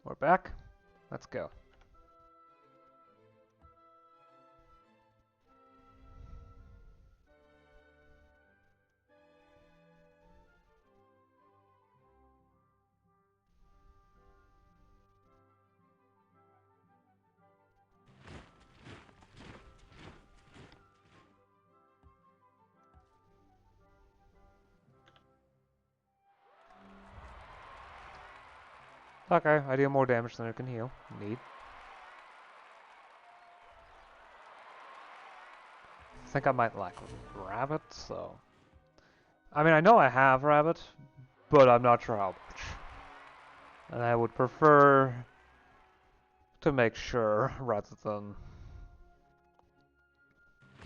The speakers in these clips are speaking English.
We're back. Let's go. Okay, I deal more damage than it can heal. Neat. I think I might lack rabbit, so... I mean, I know I have rabbit, but I'm not sure how much. And I would prefer to make sure rather than,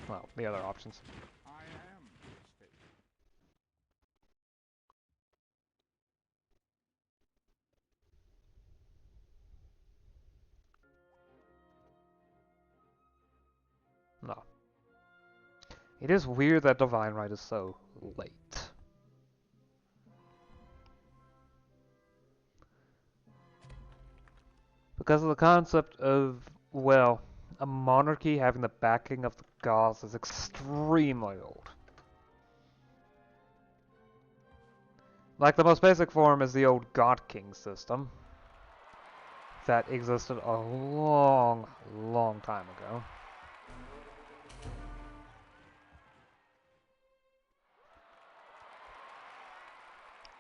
well, the other options. No. It is weird that Divine Right is so late. Because of the concept of, well, a monarchy having the backing of the gods is extremely old. Like, the most basic form is the old God King system that existed a long, long time ago.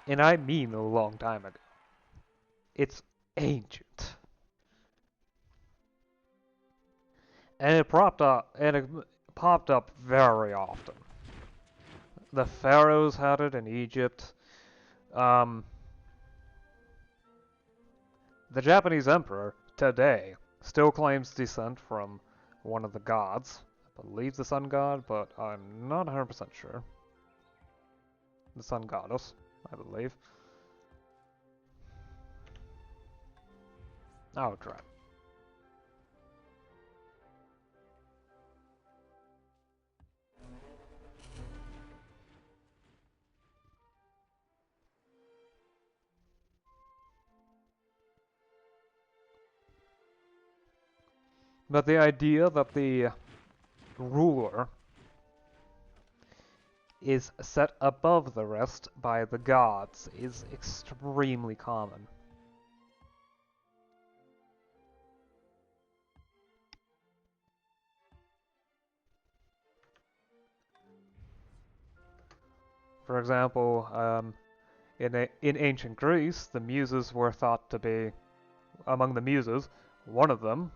And I mean a long time ago. It's ancient. And it popped up very often. The pharaohs had it in Egypt. The Japanese emperor today still claims descent from one of the gods. I believe the sun god, but I'm not 100% sure. The sun goddess, I believe. Oh, crap. But the idea that the ruler is set above the rest by the gods is extremely common. For example, in ancient Greece, the muses were thought to be, among the muses, one of them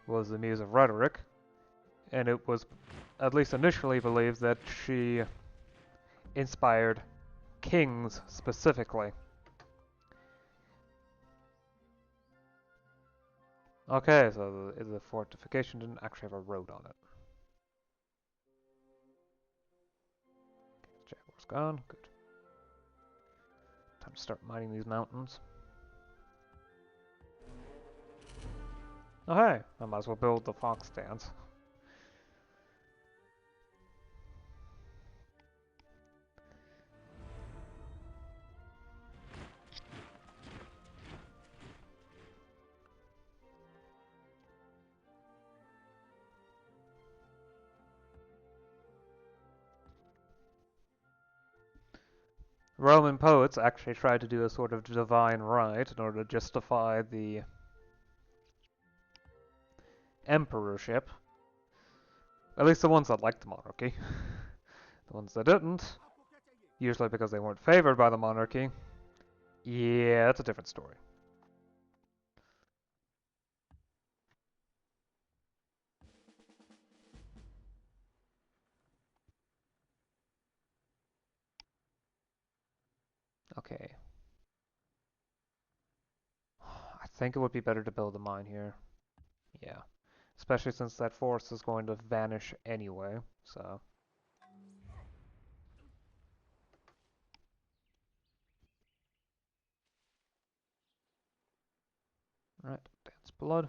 was the muse of rhetoric, and it was at least initially believed that she inspired kings specifically. Okay, so the fortification didn't actually have a road on it. Jaguar's gone, good. Time to start mining these mountains. Oh hey, I might as well build the fox dance. Roman poets actually tried to do a sort of divine right in order to justify the emperorship. At least the ones that liked the monarchy. The ones that didn't, usually because they weren't favored by the monarchy, yeah, that's a different story. Okay. I think it would be better to build a mine here. Yeah. Especially since that forest is going to vanish anyway, so... Alright, dance blood.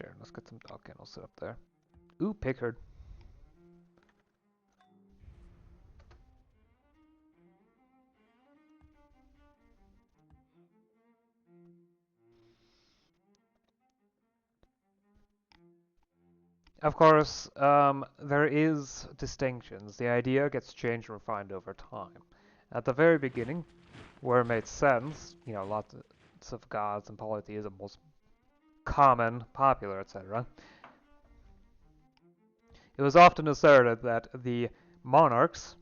Sure, let's get some dog kennels set up there. Ooh, pig herd. Of course, there is distinctions. The idea gets changed and refined over time. At the very beginning, where it made sense, you know, lots of gods and polytheism was common, popular, etc. It was often asserted that the monarchs,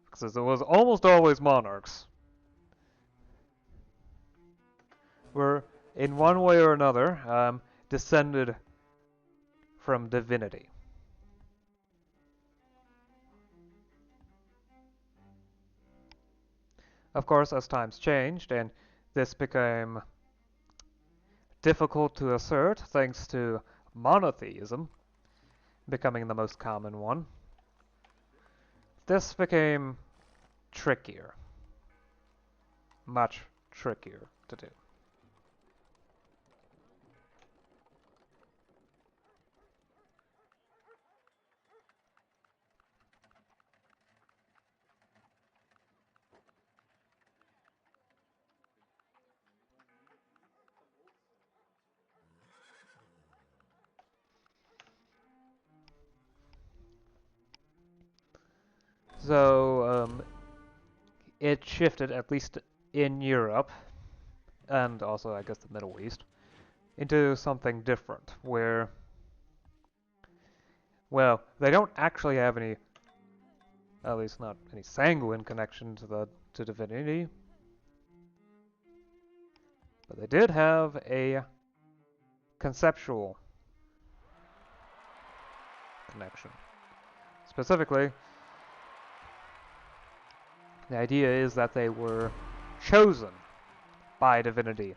because it was almost always monarchs, were in one way or another descended from divinity. Of course, as times changed and this became difficult to assert thanks to monotheism becoming the most common one, this became trickier. Much trickier to do. So it shifted, at least in Europe, and also I guess the Middle East, into something different, where, well, they don't actually have any, at least not any sanguine connection to divinity, but they did have a conceptual connection. Specifically, the idea is that they were chosen by divinity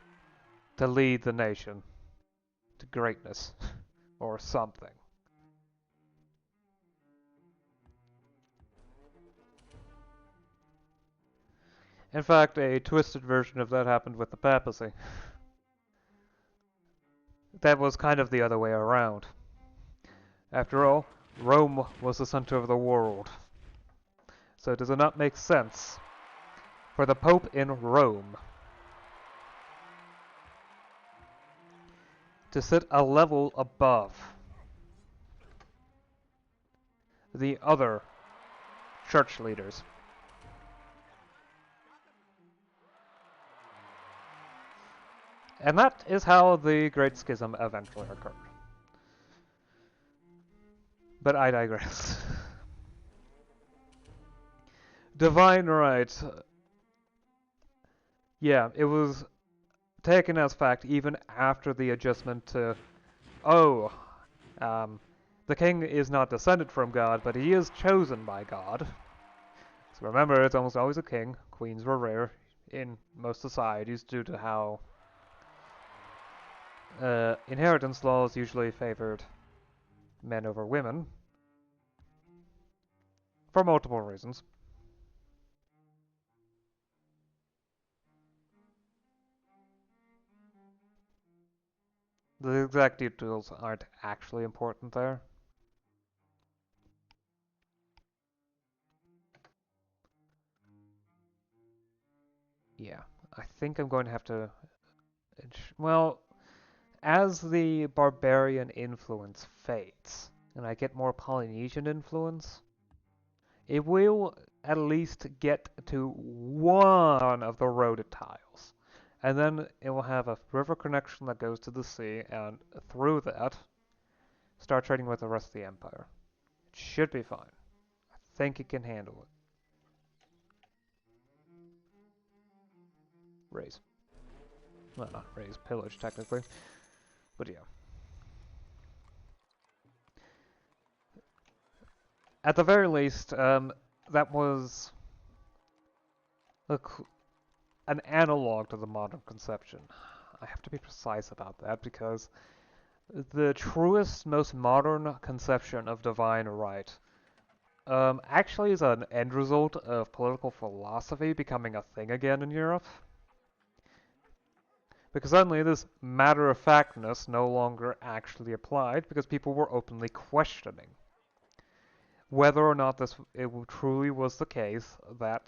to lead the nation to greatness or something. In fact, a twisted version of that happened with the papacy. That was kind of the other way around. After all, Rome was the center of the world. So does it not make sense for the Pope in Rome to sit a level above the other church leaders? And that is how the Great Schism eventually occurred. But I digress. Divine right. Yeah, it was taken as fact even after the adjustment to, oh, the king is not descended from God, but he is chosen by God. So remember, it's almost always a king. Queens were rare in most societies due to how inheritance laws usually favored men over women for multiple reasons. The exact details aren't actually important there. Yeah, I think I'm going to have to... Well, as the barbarian influence fades, and I get more Polynesian influence, it will at least get to one of the roaded tiles. And then it will have a river connection that goes to the sea, and through that, start trading with the rest of the empire. It should be fine. I think it can handle it. Raze. Well, not raze, pillage, technically. But yeah. At the very least, that was an analog to the modern conception. I have to be precise about that because the truest, most modern conception of divine right actually is an end result of political philosophy becoming a thing again in Europe. Because suddenly this matter-of-factness no longer actually applied because people were openly questioning whether or not it truly was the case that,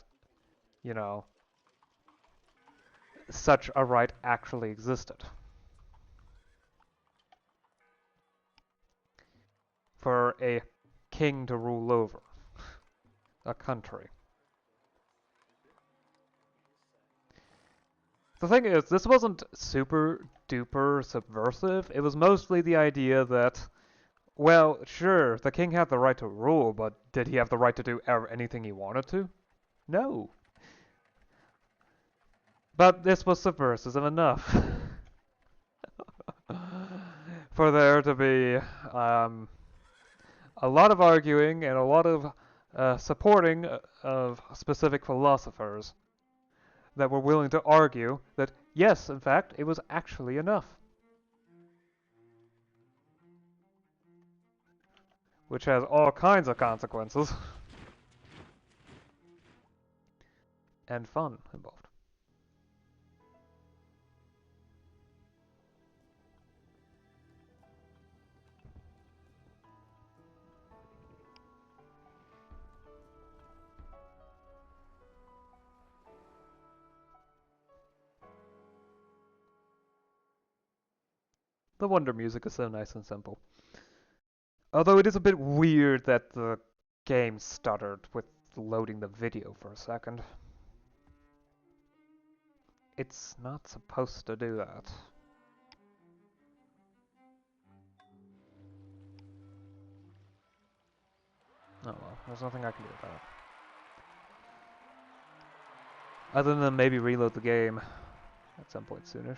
you know, such a right actually existed for a king to rule over a country. The thing is, this wasn't super duper subversive. It was mostly the idea that, well, sure, the king had the right to rule, but did he have the right to do anything he wanted to? No. But this was subversive enough for there to be a lot of arguing and a lot of supporting of specific philosophers that were willing to argue that, yes, in fact, it was actually enough. Which has all kinds of consequences. And fun involved. The Wonder music is so nice and simple. Although it is a bit weird that the game stuttered with loading the video for a second. It's not supposed to do that. Oh well, there's nothing I can do about it. Other than maybe reload the game at some point soonish.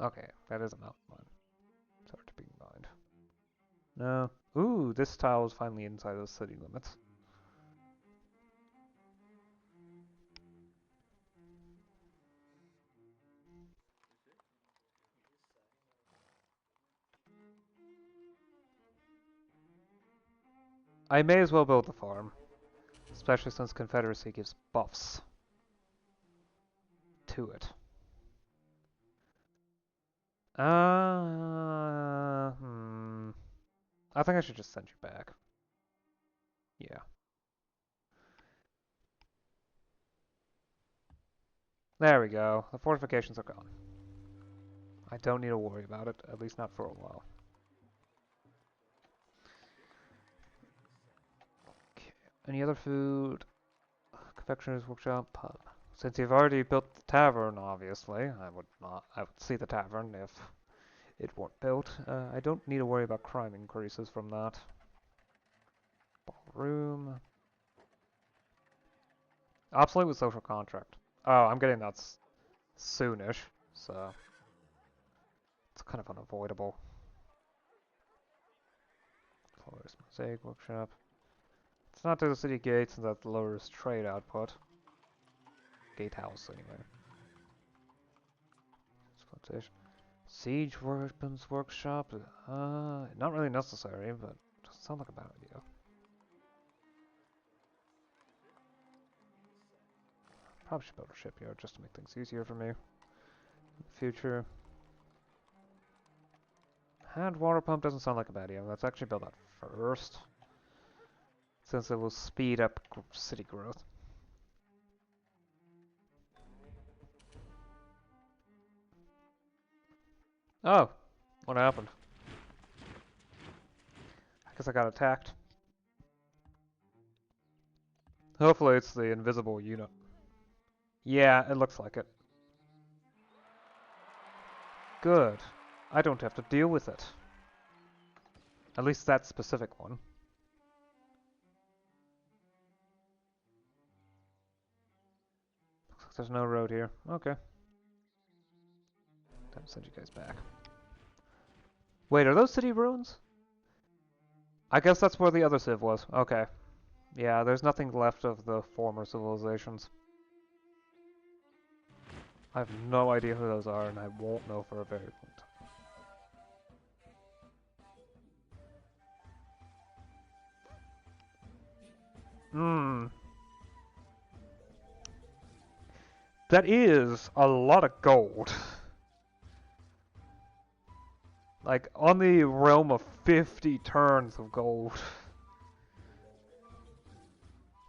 Okay, that is a mountain line. It's hard to be in mind. No. Ooh, this tile is finally inside the city limits. I may as well build the farm. Especially since Confederacy gives buffs to it. I think I should just send you back. Yeah. There we go. The fortifications are gone. I don't need to worry about it, at least not for a while. Okay. Any other food? Confectioner's workshop, pub. Since you've already built the tavern, obviously, I would see the tavern if it weren't built. I don't need to worry about crime increases from that. Ballroom. Obsolete with social contract. Oh, I'm getting that soonish, so it's kind of unavoidable. Florist Mosaic Workshop. It's not to the city gates, and that lowers trade output. Gatehouse, anyway. Exploitation. Siege Weapons Workshop. Not really necessary, but doesn't sound like a bad idea. Probably should build a shipyard just to make things easier for me in the future. Hand water pump doesn't sound like a bad idea. Let's actually build that first, since it will speed up city growth. Oh, what happened? I guess I got attacked. Hopefully it's the invisible unit. Yeah, it looks like it. Good. I don't have to deal with it. At least that specific one. Looks like there's no road here. Okay. Time to send you guys back. Wait, are those city ruins? I guess that's where the other civ was. Okay. Yeah, there's nothing left of the former civilizations. I have no idea who those are, and I won't know for a very long time. That is a lot of gold. Like, on the realm of 50 turns of gold.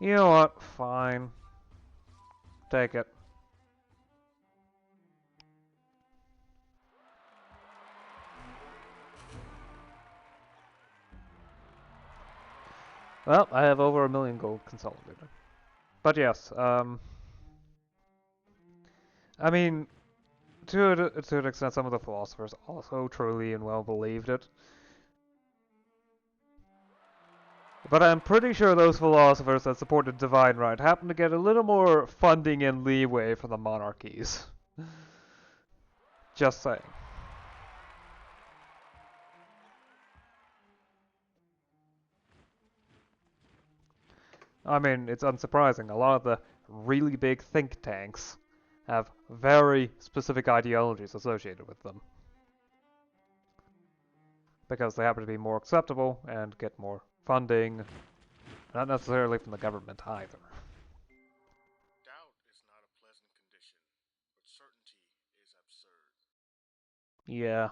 You know what? Fine. Take it. Well, I have over 1 million gold consolidated. But yes, I mean, to an extent, some of the philosophers also truly and well believed it. But I'm pretty sure those philosophers that supported divine right happen to get a little more funding and leeway from the monarchies. Just saying. I mean, it's unsurprising. A lot of the really big think tanks have very specific ideologies associated with them. Because they happen to be more acceptable and get more funding, not necessarily from the government either. Doubt is not a pleasant condition, but certainty is absurd. Yeah.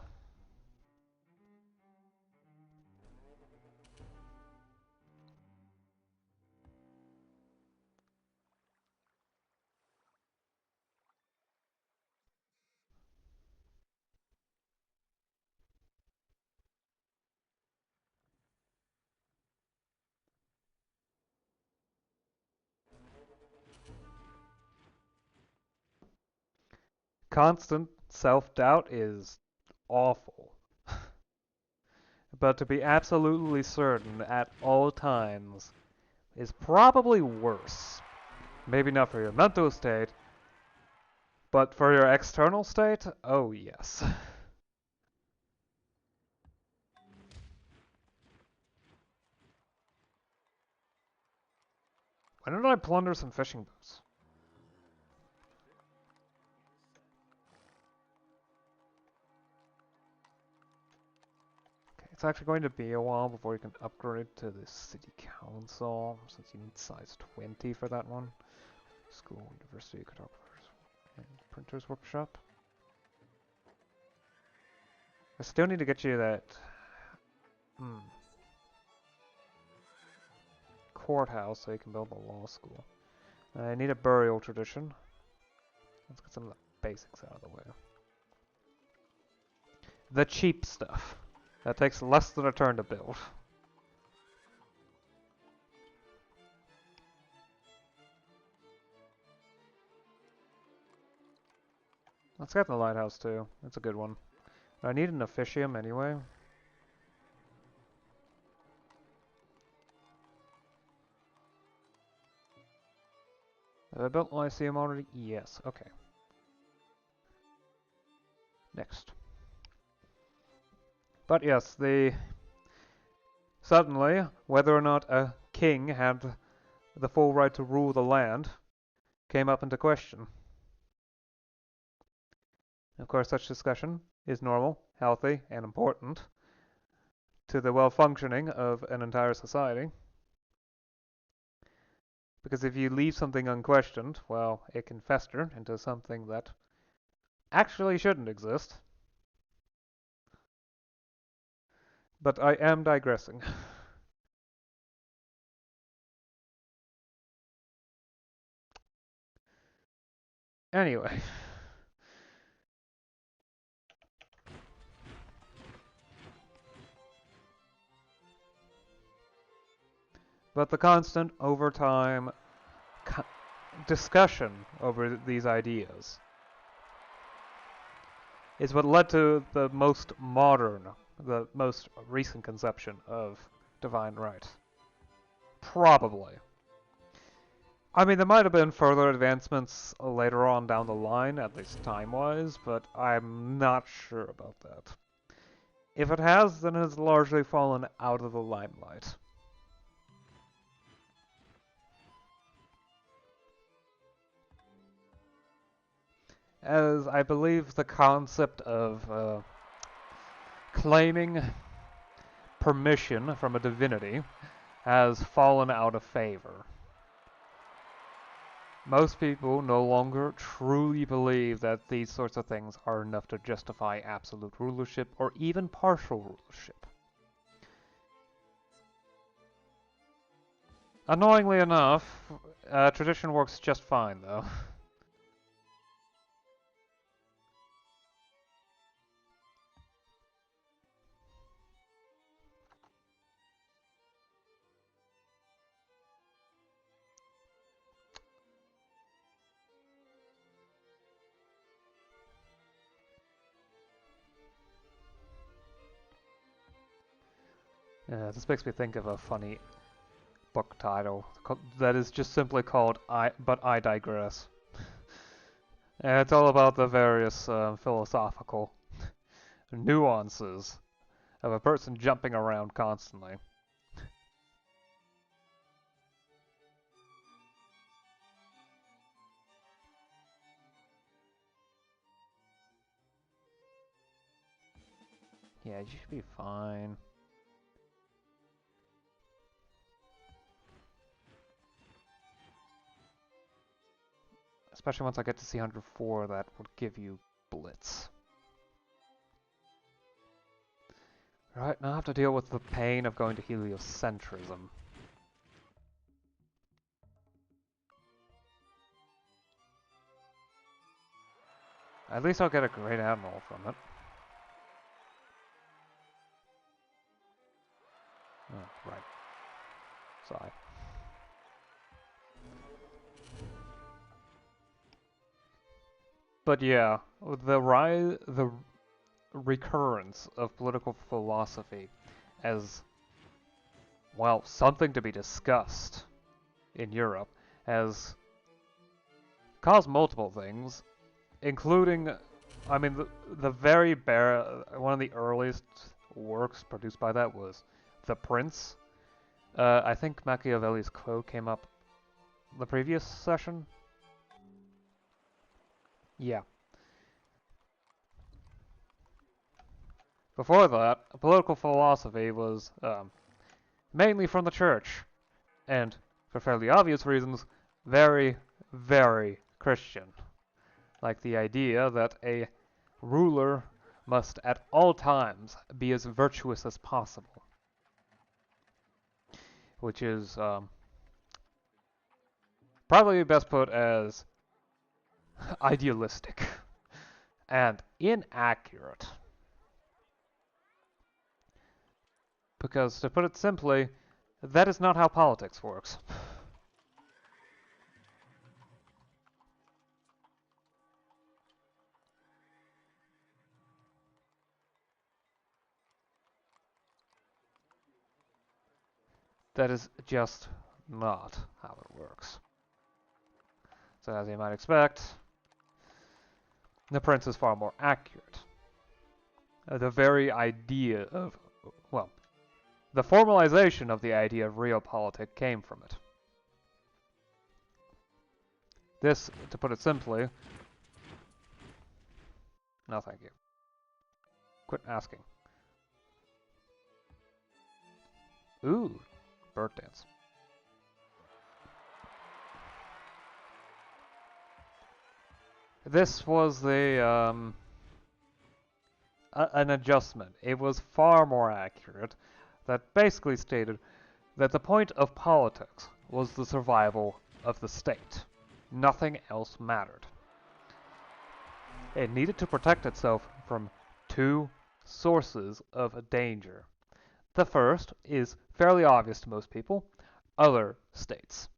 Constant self-doubt is awful. But to be absolutely certain at all times is probably worse. Maybe not for your mental state, but for your external state, oh yes. Why don't I plunder some fishing boats? Okay, it's actually going to be a while before you can upgrade to the city council, since you need size 20 for that one. School, university, cartographers, and printers workshop. I still need to get you that courthouse so you can build the law school. I need a burial tradition. Let's get some of the basics out of the way. The cheap stuff. That takes less than a turn to build. Let's get the lighthouse too. That's a good one. I need an officium anyway. Have I built Lyceum already? Yes, okay. Next. But yes, suddenly, whether or not a king had the full right to rule the land came up into question. Of course, such discussion is normal, healthy, and important to the well-functioning of an entire society. Because if you leave something unquestioned, well, it can fester into something that actually shouldn't exist. But I am digressing. Anyway. But the constant, over time, discussion over these ideas is what led to the most modern, the most recent conception of divine right. Probably. I mean, there might have been further advancements later on down the line, at least time-wise, but I'm not sure about that. If it has, then it has largely fallen out of the limelight. As I believe the concept of claiming permission from a divinity has fallen out of favor. Most people no longer truly believe that these sorts of things are enough to justify absolute rulership or even partial rulership. Annoyingly enough, tradition works just fine, though. This makes me think of a funny book title that is just simply called But I Digress. And it's all about the various philosophical nuances of a person jumping around constantly. Yeah, you should be fine. Especially once I get to C104, that would give you Blitz. Right, now I have to deal with the pain of going to heliocentrism. At least I'll get a Great Admiral from it. Oh, right. Sorry. But yeah, the recurrence of political philosophy as, well, something to be discussed in Europe has caused multiple things, including, I mean, the very one of the earliest works produced by that was The Prince. I think Machiavelli's quote came up the previous session. Yeah. Before that, political philosophy was mainly from the church, and for fairly obvious reasons, very, very Christian. Like the idea that a ruler must at all times be as virtuous as possible, which is probably best put as idealistic and inaccurate. Because, to put it simply, that is not how politics works. That is just not how it works. So as you might expect, the Prince is far more accurate. The very idea of, well, the formalization of the idea of realpolitik came from it. This, to put it simply, no thank you. Quit asking. Ooh, bird dance. This was an adjustment. It was far more accurate that basically stated that the point of politics was the survival of the state. Nothing else mattered. It needed to protect itself from two sources of danger. The first is fairly obvious to most people, other states.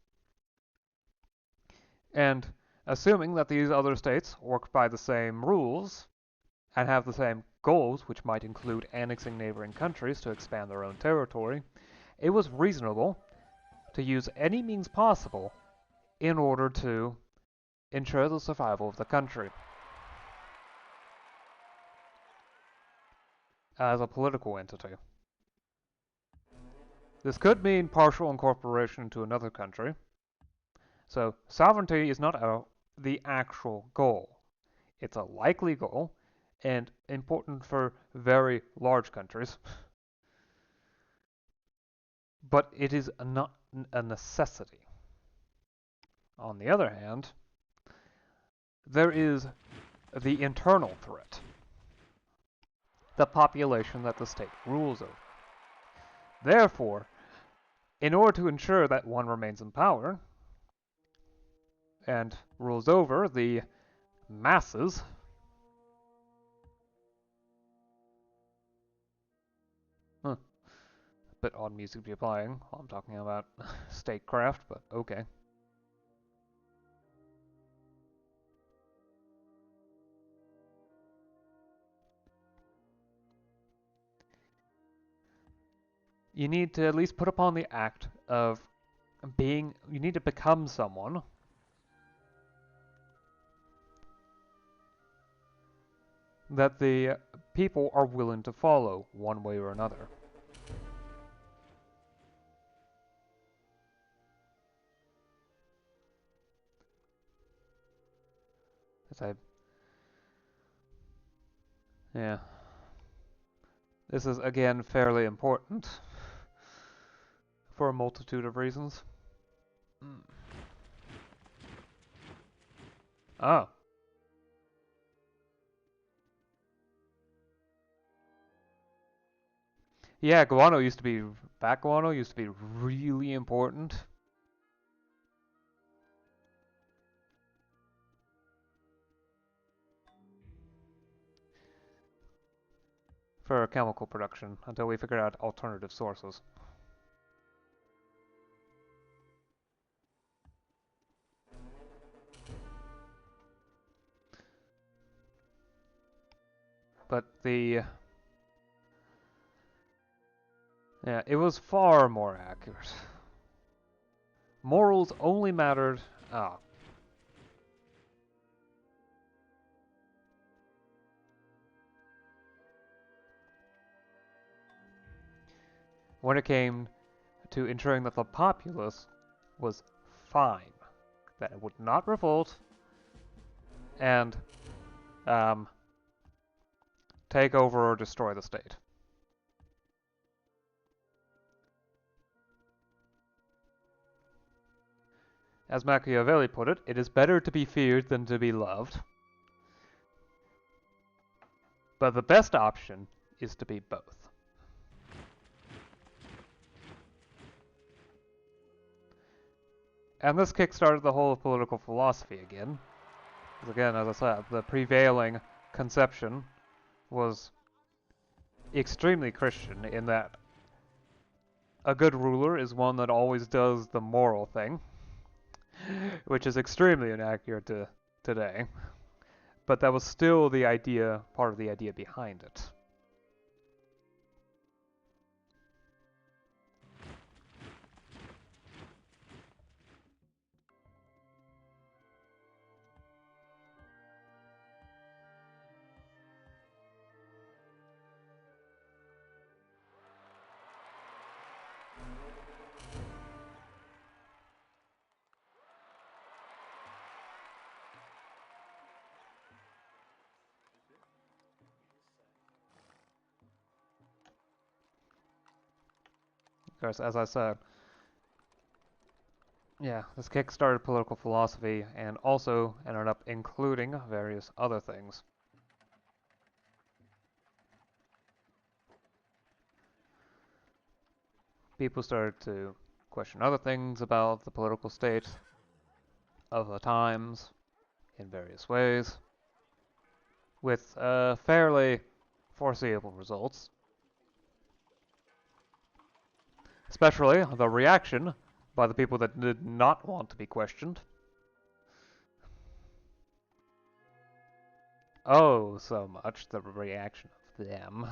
And assuming that these other states work by the same rules and have the same goals, which might include annexing neighboring countries to expand their own territory, it was reasonable to use any means possible in order to ensure the survival of the country. As a political entity. This could mean partial incorporation into another country. So sovereignty is not the actual goal. It's a likely goal and important for very large countries. But it is not a necessity. On the other hand, there is the internal threat, the population that the state rules over. Therefore, in order to ensure that one remains in power and rules over the masses, a bit odd music to be playing while I'm talking about statecraft, but okay. You need to at least put upon the act of you need to become someone that the people are willing to follow one way or another. Yeah. This is, again, fairly important for a multitude of reasons. Oh. Yeah, guano used to be, bat guano used to be really important. For chemical production, until we figured out alternative sources. But yeah, it was far more accurate. Morals only mattered, when it came to ensuring that the populace was fine, that it would not revolt, and take over or destroy the state. As Machiavelli put it is better to be feared than to be loved. But the best option is to be both. And this kickstarted the whole of political philosophy again. Because again, as I said, the prevailing conception was extremely Christian in that a good ruler is one that always does the moral thing, which is extremely inaccurate to today. But that was still the idea, part of the idea behind it. Of course, as I said, yeah, this kickstarted political philosophy and also ended up including various other things. People started to question other things about the political state of the times in various ways, with fairly foreseeable results. Especially the reaction by the people that did not want to be questioned. Oh, so much the reaction of them.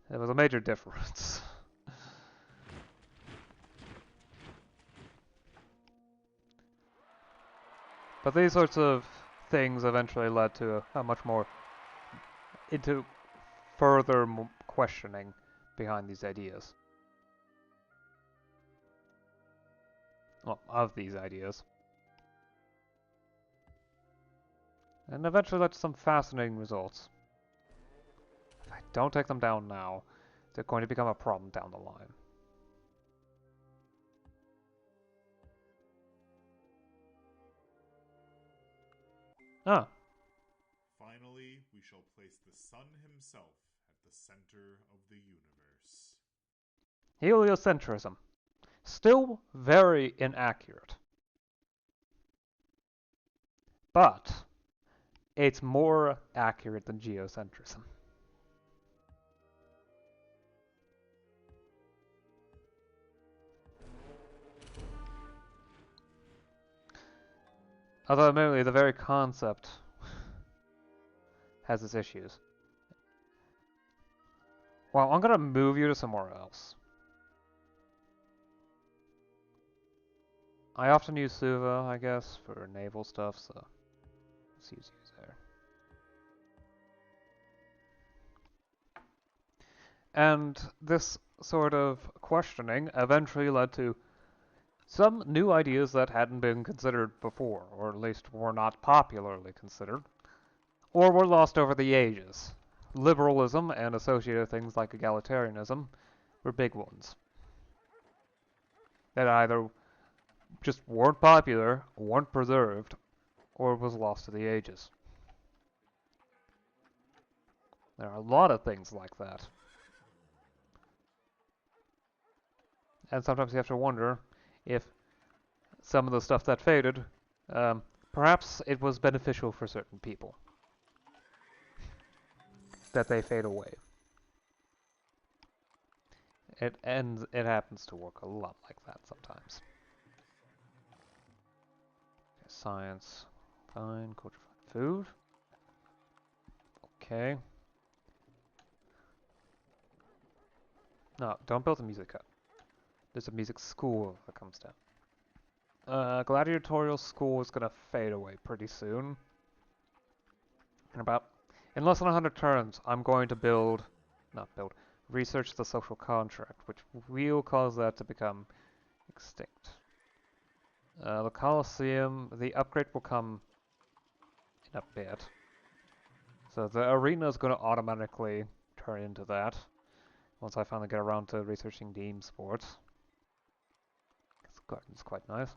There was a major difference. But these sorts of things eventually led to a much more into further questioning behind these ideas. Well, of these ideas. And eventually led to some fascinating results. If I don't take them down now, they're going to become a problem down the line. Ah, Finally, we shall place the sun himself at the center of the universe. heliocentrism. Still very inaccurate. But it's more accurate than geocentrism. Although admittedly the very concept has its issues. Well, I'm gonna move you to somewhere else. I often use Suva, I guess, for naval stuff, so let's use you there. And this sort of questioning eventually led to some new ideas that hadn't been considered before, or at least were not popularly considered, or were lost over the ages. Liberalism and associated things like egalitarianism were big ones that either just weren't popular, weren't preserved, or was lost to the ages. There are a lot of things like that. And sometimes you have to wonder if some of the stuff that faded, perhaps it was beneficial for certain people that they fade away. It happens to work a lot like that sometimes. Okay, science, fine, culture, fine, food. Okay. No, don't build a music hut. There's a music school that comes down. Gladiatorial school is gonna fade away pretty soon. In less than 100 turns, I'm going to research the social contract, which will cause that to become extinct. The Colosseum, the upgrade will come in a bit. So the arena is going to automatically turn into that once I finally get around to researching team sports. This garden's quite nice.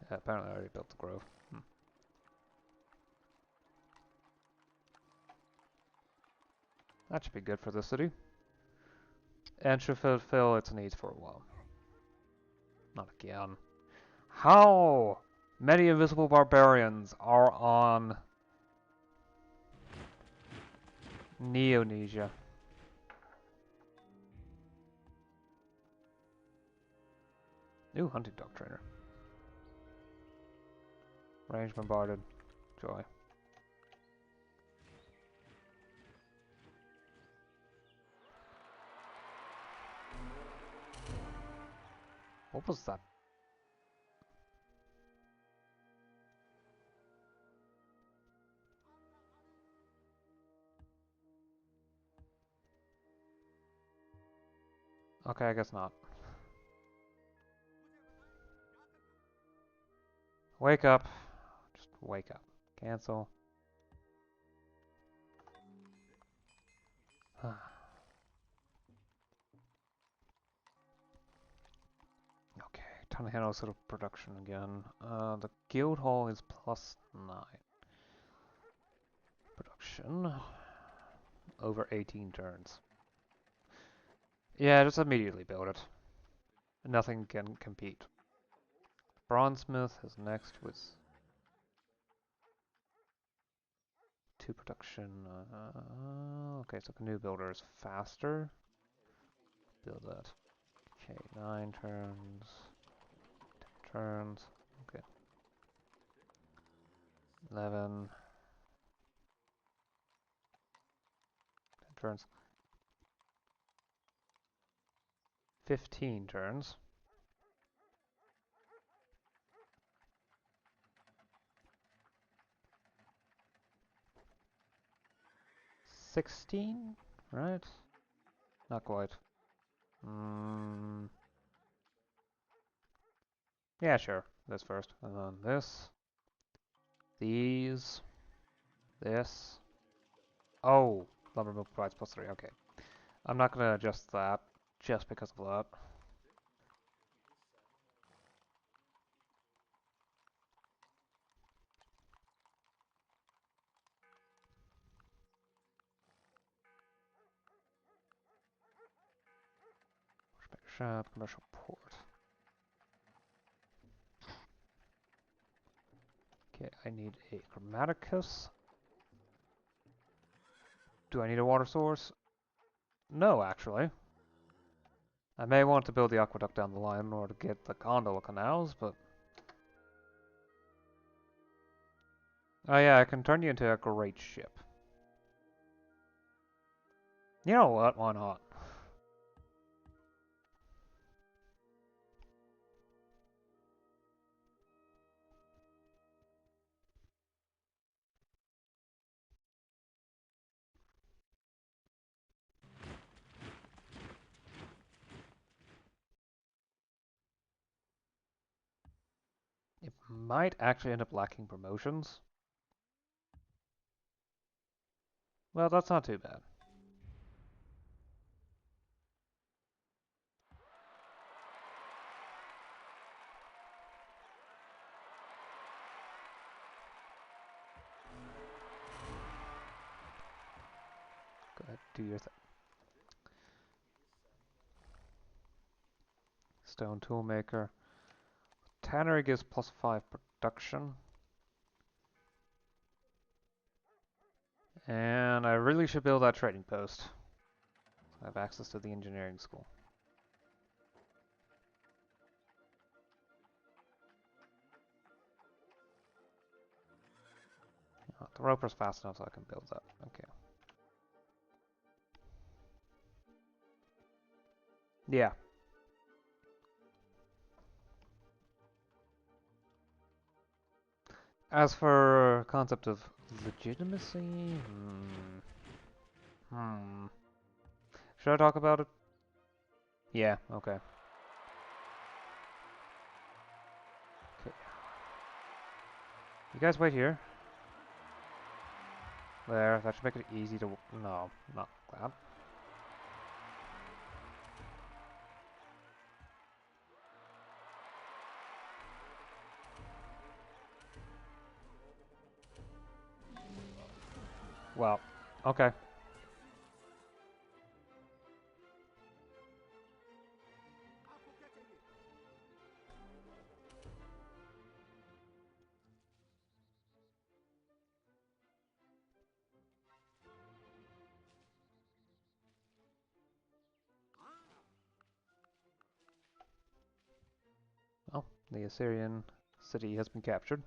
Yeah, apparently I already built the grove. That should be good for the city. And should fulfill its needs for a while. Not again. How many invisible barbarians are on Neonesia? New hunting dog trainer. Range bombarded. Joy. What was that? Okay, I guess not. Wake up. Just wake up. Cancel. Okay, time to handle sort of production again. The guild hall is +9. Production. Over 18 turns. Yeah, just immediately build it. Nothing can compete. Bronzesmith is next with 2 production. Okay, so canoe builder is faster. Build that. Okay, 9 turns. 10 turns. Okay. 11. 10 turns. 15 turns. 16, right? Not quite. Yeah, sure. This first. And then this. These. This. Oh, lumber mill provides +3. Okay. I'm not going to adjust that just because of that. shop, commercial port. Okay, I need a Grammaticus. Do I need a water source? No, actually. I may want to build the aqueduct down the line in order to get the gondola canals, but... Oh yeah, I can turn you into a great ship. You know what? Why not? It might actually end up lacking promotions. Well, that's not too bad. Go ahead, do your thing. Stone toolmaker. Tannery gives +5 production. And I really should build that trading post. I have access to the engineering school. Oh, the roper's fast enough so I can build that. Okay. Yeah. As for concept of legitimacy, should I talk about it? Yeah, okay. Okay. You guys wait here. There, that should make it easy to... No, not that. Well, okay. Oh, the Assyrian city has been captured.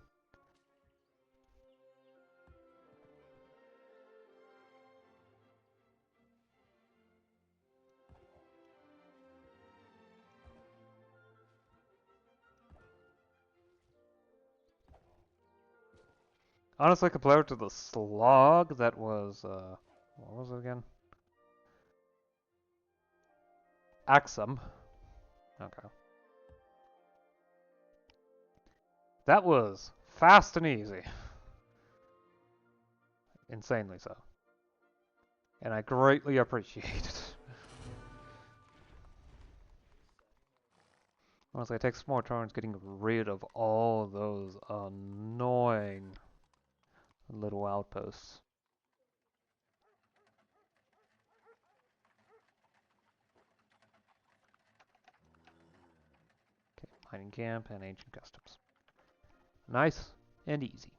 Honestly, compared to the slog that was, what was it again? Axum. Okay. That was fast and easy. Insanely so. And I greatly appreciate it. Honestly, it takes more turns getting rid of all those annoying little outposts. Okay, mining camp and ancient customs. Nice and easy.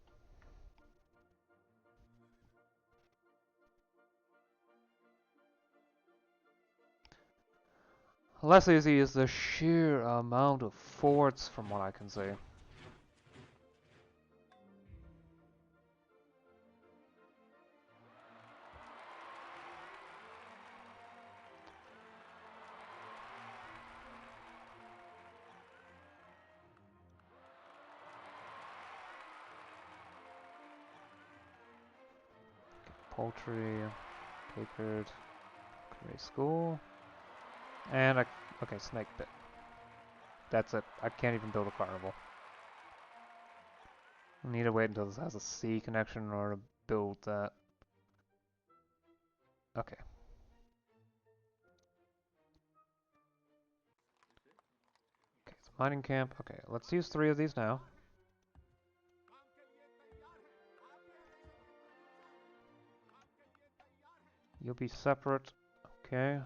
Less easy is the sheer amount of forts from what I can see. Poultry, papered, gray school, and a, okay, snake pit. That's it. I can't even build a carnival. I need to wait until this has a sea connection in order to build that. Okay. Okay, so mining camp. Okay, let's use 3 of these now. You'll be separate. Okay.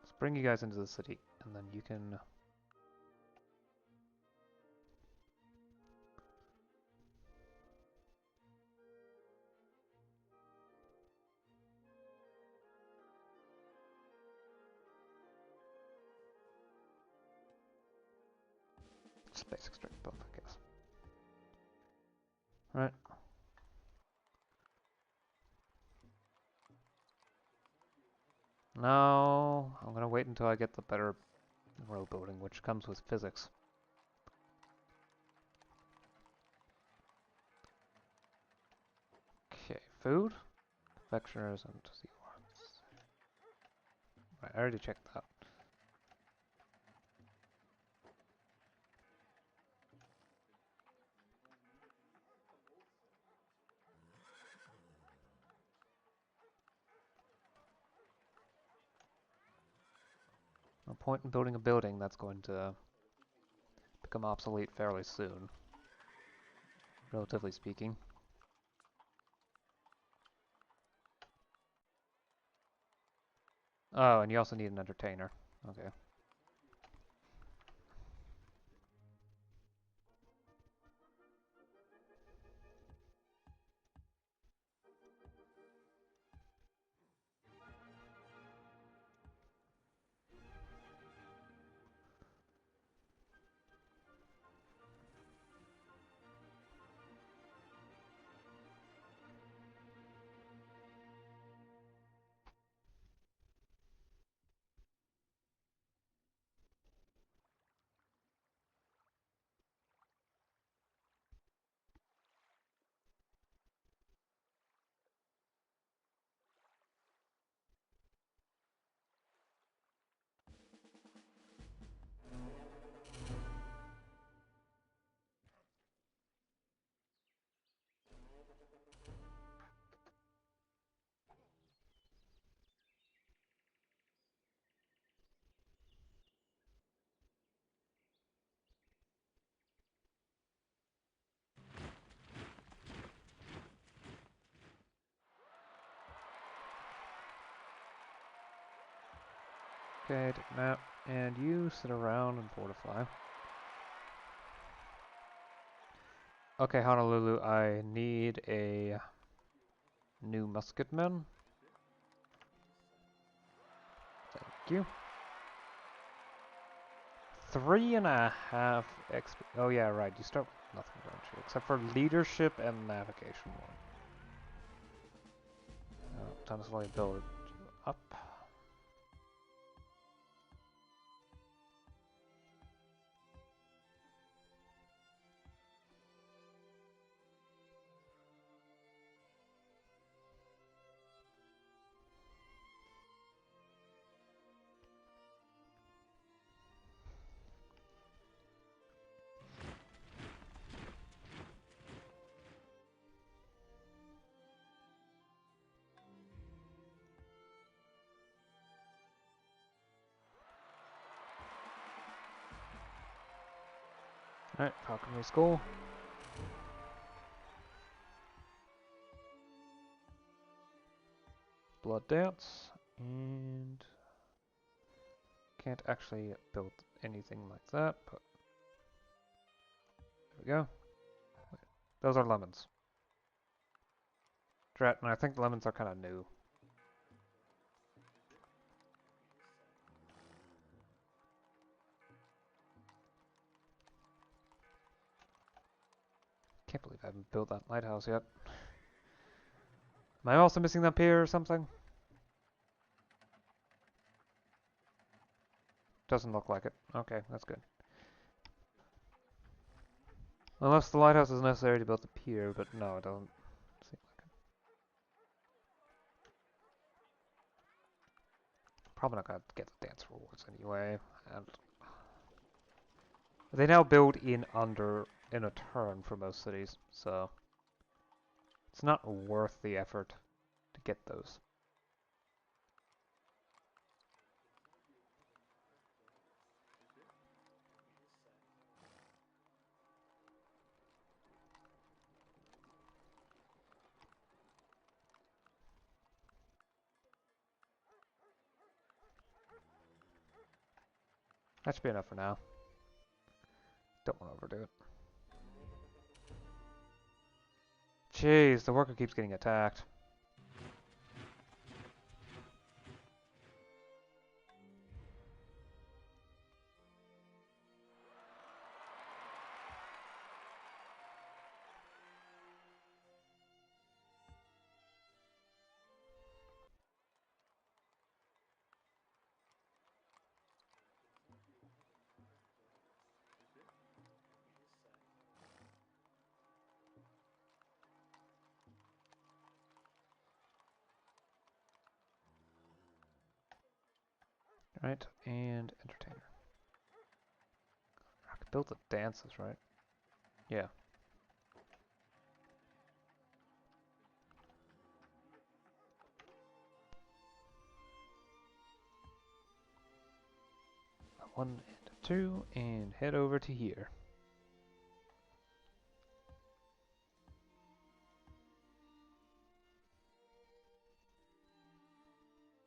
Let's bring you guys into the city, and then you can... It's basic strength buff, I guess. Right. No, I'm gonna wait until I get the better road building, which comes with physics. Okay, food, confectioners, and the arts. Right, I already checked that. No point in building a building that's going to become obsolete fairly soon, relatively speaking. Oh, and you also need an entertainer. Okay. Okay, take a nap, and you sit around and fortify. Okay, Honolulu, I need a new musketman. Thank you. 3.5 XP. Oh yeah, right. You start with nothing, don't you? Except for leadership and navigation one. Time to slowly build it up. Alright, falconry school. Blood dance. And... can't actually build anything like that, but... there we go. Wait, those are lemons. Drat, and I think lemons are kind of new. Can't believe I haven't built that lighthouse yet. Am I also missing that pier or something? Doesn't look like it. Okay, that's good. Unless the lighthouse is necessary to build the pier, but no, it doesn't seem like it. Probably not gonna get the dance rewards anyway. And they now build in a turn for most cities, so it's not worth the effort to get those. That should be enough for now. Don't want to overdo it. Jeez, the worker keeps getting attacked. Right, and entertainer. I could build the dances, right? Yeah. One and two, and head over to here.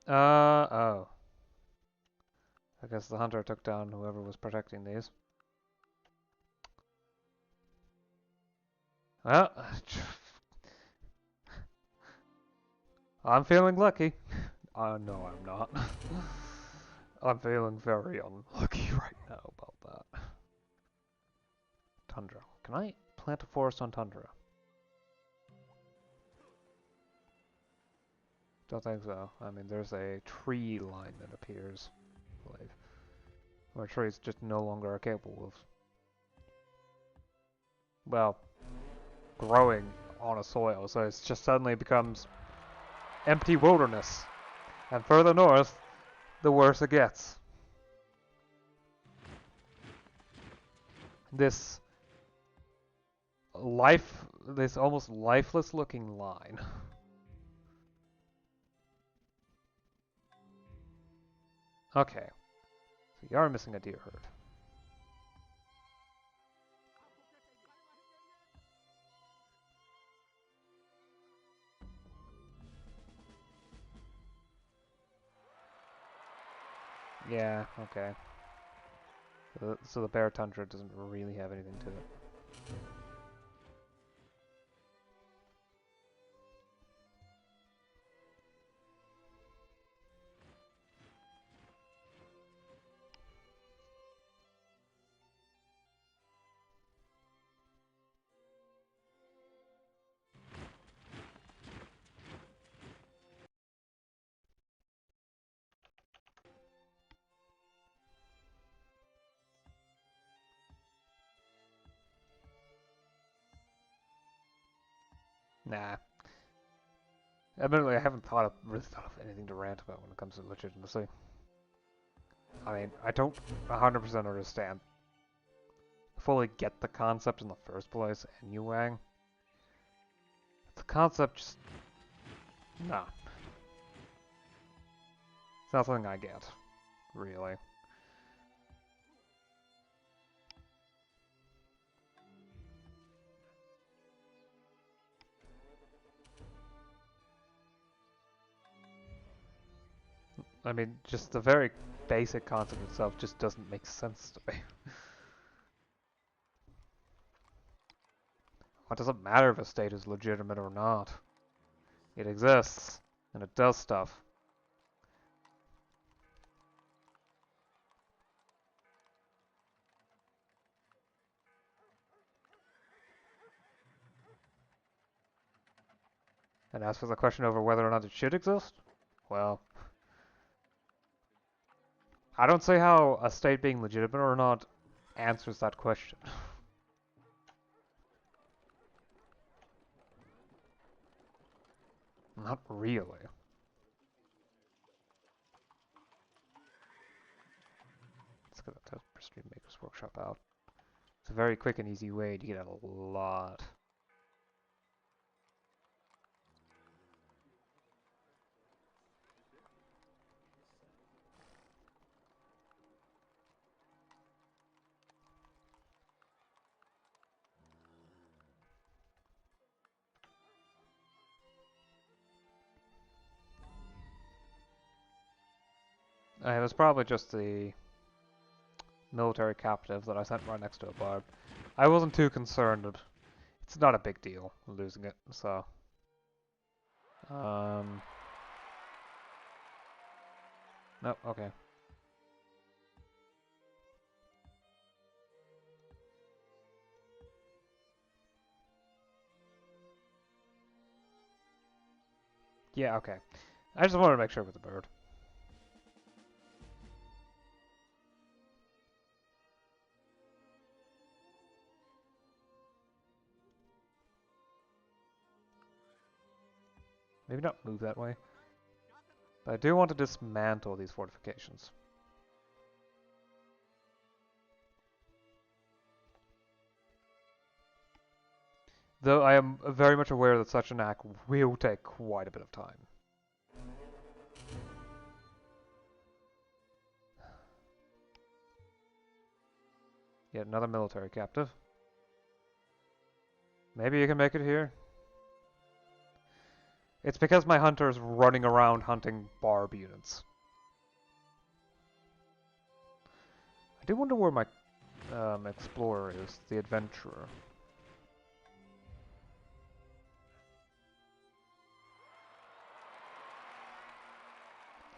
Oh. I guess the hunter took down whoever was protecting these. Well, I'm feeling lucky. No, I'm not. I'm feeling very unlucky right now about that. Tundra. Can I plant a forest on tundra? Don't think so. I mean, there's a tree line that appears, I believe. Where trees just no longer are capable of, well, growing on a soil. So it just suddenly becomes empty wilderness. And further north, the worse it gets. This this almost lifeless looking line. Okay, so you are missing a deer herd. Yeah, okay. So the bear tundra doesn't really have anything to it. Nah. Admittedly, I haven't really thought of anything to rant about when it comes to legitimacy. I mean, I don't 100% understand, fully get the concept in the first place, anyway. The concept just, nah. It's not something I get, really. I mean, just the very basic concept itself just doesn't make sense to me. What does it matter if a state is legitimate or not? It exists, and it does stuff. And as for the question over whether or not it should exist, well, I don't see how a state being legitimate or not answers that question. Not really. Let's get that Stream Makers Workshop out. It's a very quick and easy way to get a lot. It was probably just the military captive that I sent right next to a bard. I wasn't too concerned. It's not a big deal losing it, so. Nope, okay. Yeah, okay. I just wanted to make sure with the bird. Maybe not move that way. But I do want to dismantle these fortifications. Though I am very much aware that such an act will take quite a bit of time. Yet another military captive. Maybe you can make it here. It's because my hunter's running around hunting barb units. I do wonder where my explorer is, the adventurer.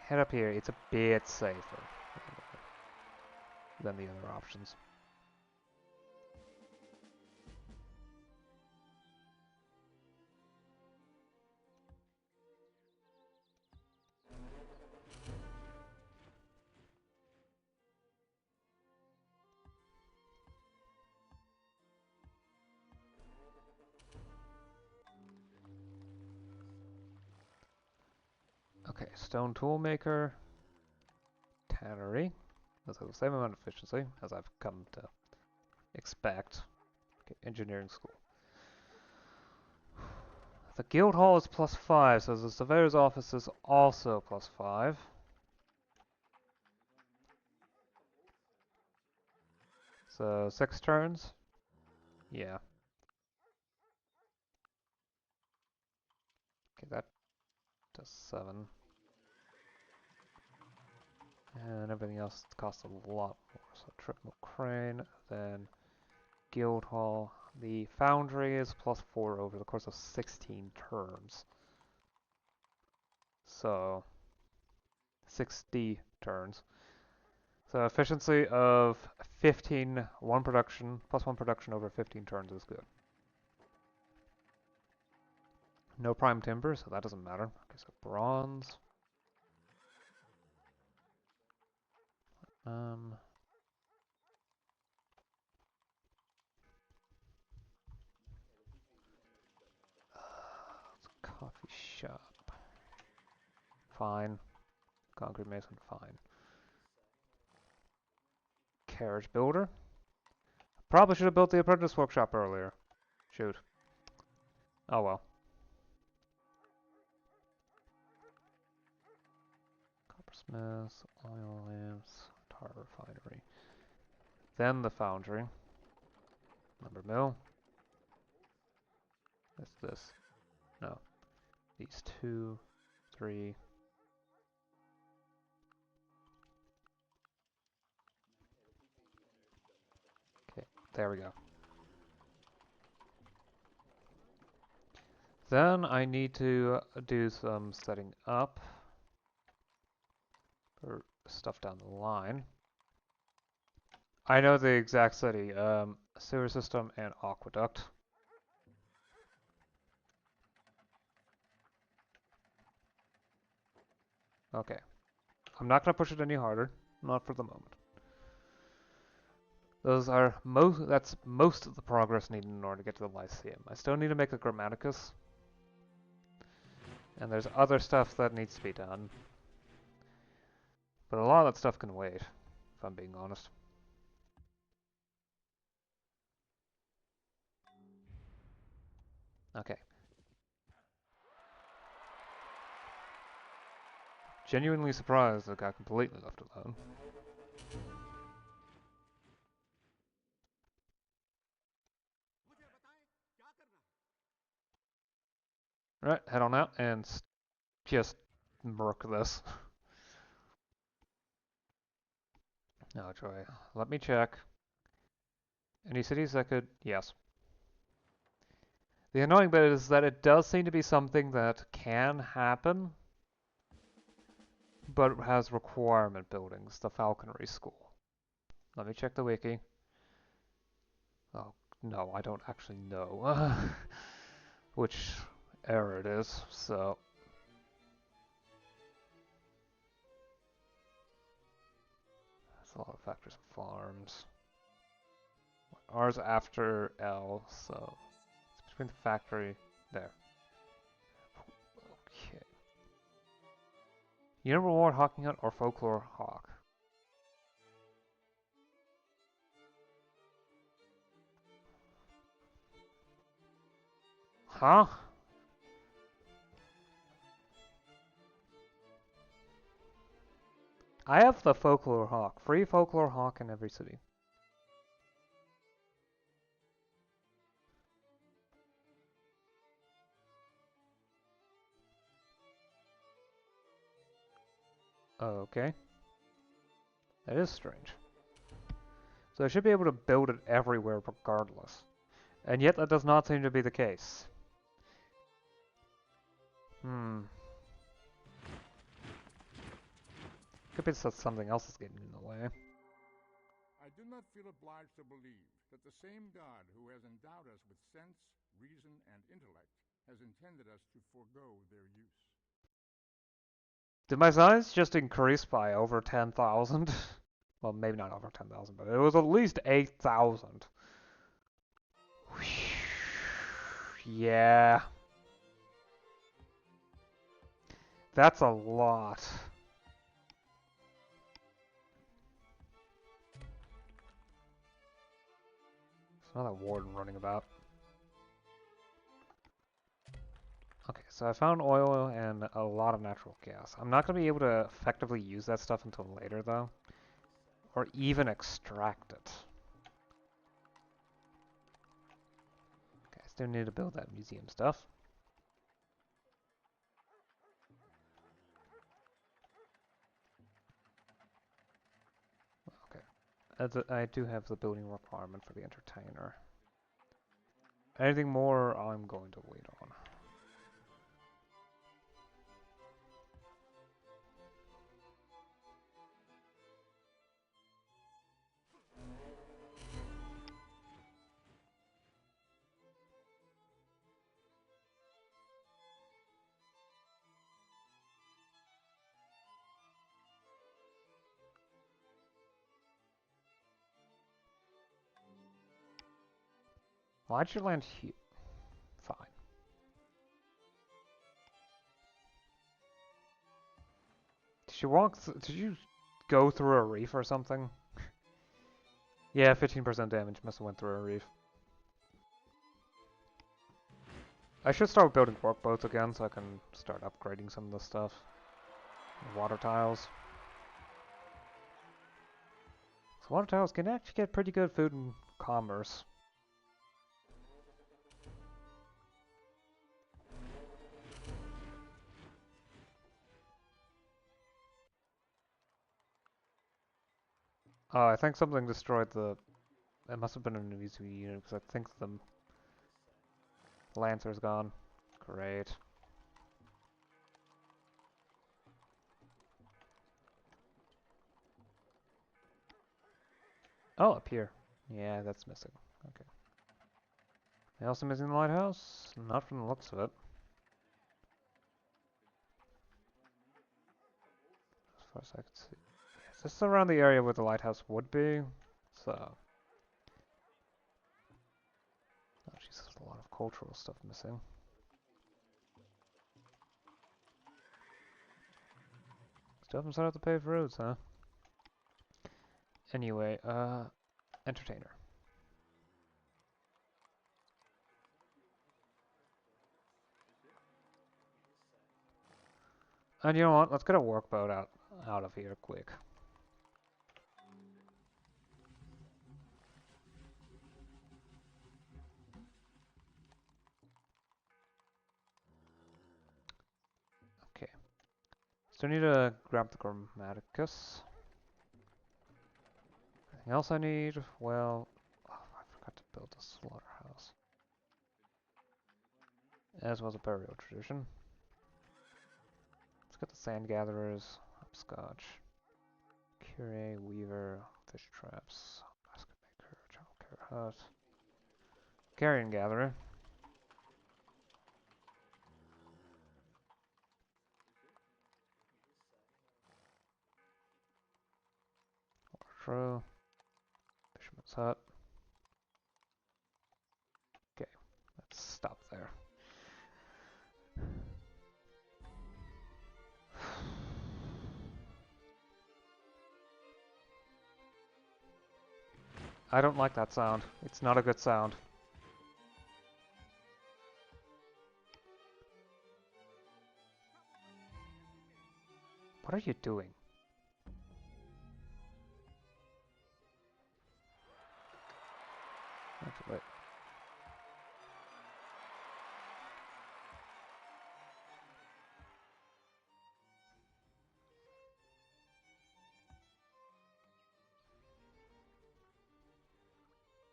Head up here, it's a bit safer than the other options. Okay, stone tool maker, tannery. That's the same amount of efficiency as I've come to expect. Okay, engineering school. The guild hall is +5, so the surveyor's office is also +5. So 6 turns? Yeah. Okay, that does 7. And everything else costs a lot more. So triple crane, then guild hall. The foundry is +4 over the course of 16 turns. So 60 turns. So efficiency of 15, 1 production, +1 production over 15 turns is good. No prime timber, so that doesn't matter. Okay, so bronze. Coffee shop. Fine. Concrete mason, fine. Carriage builder. Probably should have built the apprentice workshop earlier. Shoot. Oh well. Coppersmiths, oil lamps, tar refinery. Then the foundry. Lumber mill. That's this. No. These 2, 3. Okay, there we go. Then I need to do some setting up for stuff down the line. I know the exact city. Sewer system and aqueduct. Okay. I'm not going to push it any harder. Not for the moment. That's most of the progress needed in order to get to the Lyceum. I still need to make a Grammaticus. And there's other stuff that needs to be done. But a lot of that stuff can wait, if I'm being honest. Okay. Genuinely surprised it got completely left alone. Right, head on out and just murk this. Oh joy. Let me check. Any cities that could... Yes. The annoying bit is that it does seem to be something that can happen, but has requirement buildings, the Falconry School. Let me check the wiki. Oh, no, I don't actually know which error it is, so... There's a lot of factories and farms. R's after L, so it's between the factory there. Okay. You number one hawking hunt or folklore hawk? Huh? I have the folklore hawk. Free folklore hawk in every city. Okay. That is strange. So I should be able to build it everywhere regardless. And yet that does not seem to be the case. Could be that something else is getting in the way. I do not feel obliged to believe that the same God who has endowed us with sense, reason, and intellect has intended us to forego their use. Did my size just increase by over 10,000? Well, maybe not over 10,000, but it was at least 8,000. Yeah. That's a lot. There's another warden running about. Okay, so I found oil and a lot of natural gas. I'm not going to be able to effectively use that stuff until later, though. Or even extract it. Okay, I still need to build that museum stuff. Okay. I do have the building requirement for the entertainer. Anything more, I'm going to wait on. Why'd you land here? Fine. Did you go through a reef or something? Yeah, 15% damage. Must have went through a reef. I should start building workboats again so I can start upgrading some of the stuff. Water tiles. So water tiles can actually get pretty good food and commerce. Oh, I think something destroyed the... It must have been an easy unit because I think the Lancer's gone. Great. Oh, up here. Yeah, that's missing. Okay. They also missing the lighthouse? Not from the looks of it. As far as I can see. Is this around the area where the lighthouse would be? So... Oh, jeez, there's a lot of cultural stuff missing. Still haven't set out the paved roads, huh? Anyway, entertainer. And you know what? Let's get a workboat out of here quick. Okay. Still need to grab the Grammaticus. Anything else I need? Well, oh, I forgot to build a slaughterhouse. As was a burial tradition. Let's get the sand gatherers, hopscotch, curé, weaver, fish traps, basket maker, childcare hut, carrion gatherer. True. Fisherman's hut. Okay, let's stop there. I don't like that sound. It's not a good sound. What are you doing? Wait.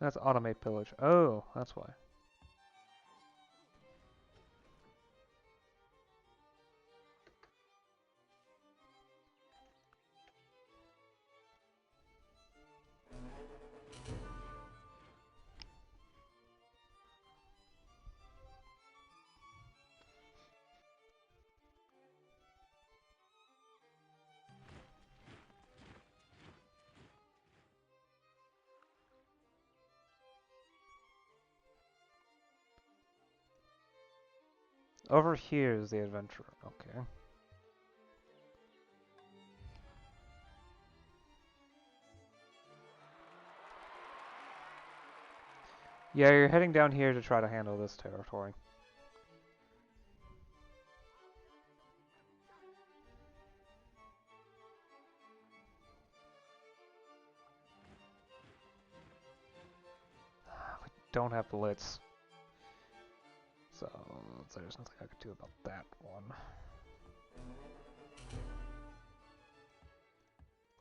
That's automate pillage. Oh, that's why. Over here is the adventurer. Okay. Yeah, you're heading down here to try to handle this territory. We don't have blitz. So, there's nothing I could do about that one.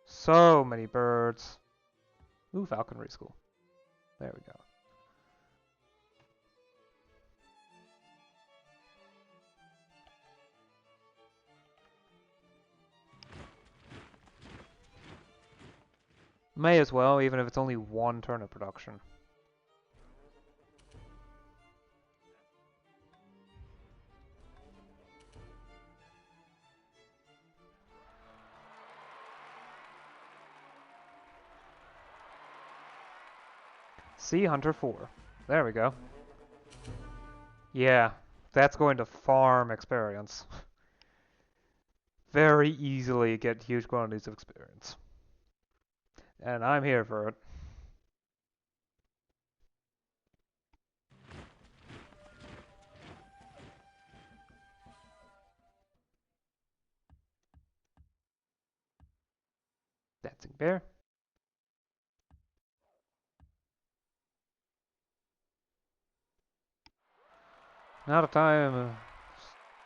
So many birds. Ooh, falconry school. There we go. May as well, even if it's only one turn of production. Sea Hunter 4. There we go. Yeah, that's going to farm experience. Very easily get huge quantities of experience. And I'm here for it. Dancing Bear. Now the time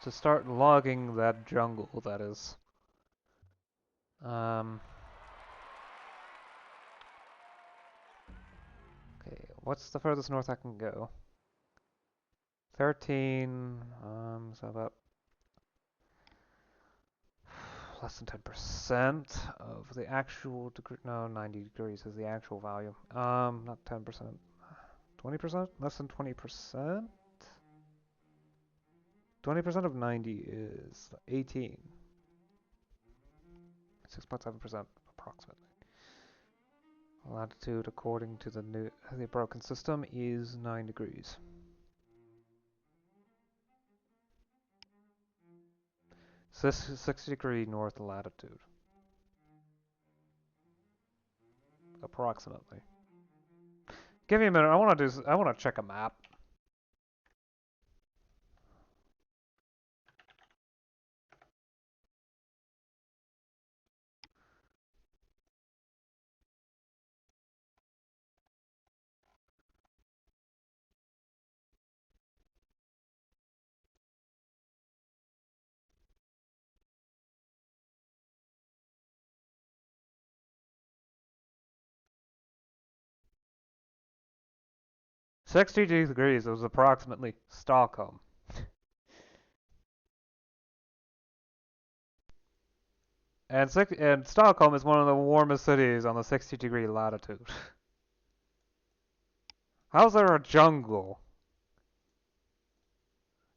to start logging that jungle, that is. Okay, what's the furthest north I can go? 13, so about less than 10% of the actual degree, no, 90 degrees is the actual value. Not 10%, 20%? Less than 20%? 20% of 90 is 18. 6.7% approximately. Latitude, according to the broken system, is 9 degrees. 60-degree north latitude. Approximately. Give me a minute. I want to check a map. 62 degrees was approximately Stockholm. And Stockholm is one of the warmest cities on the 60-degree latitude. How's there a jungle?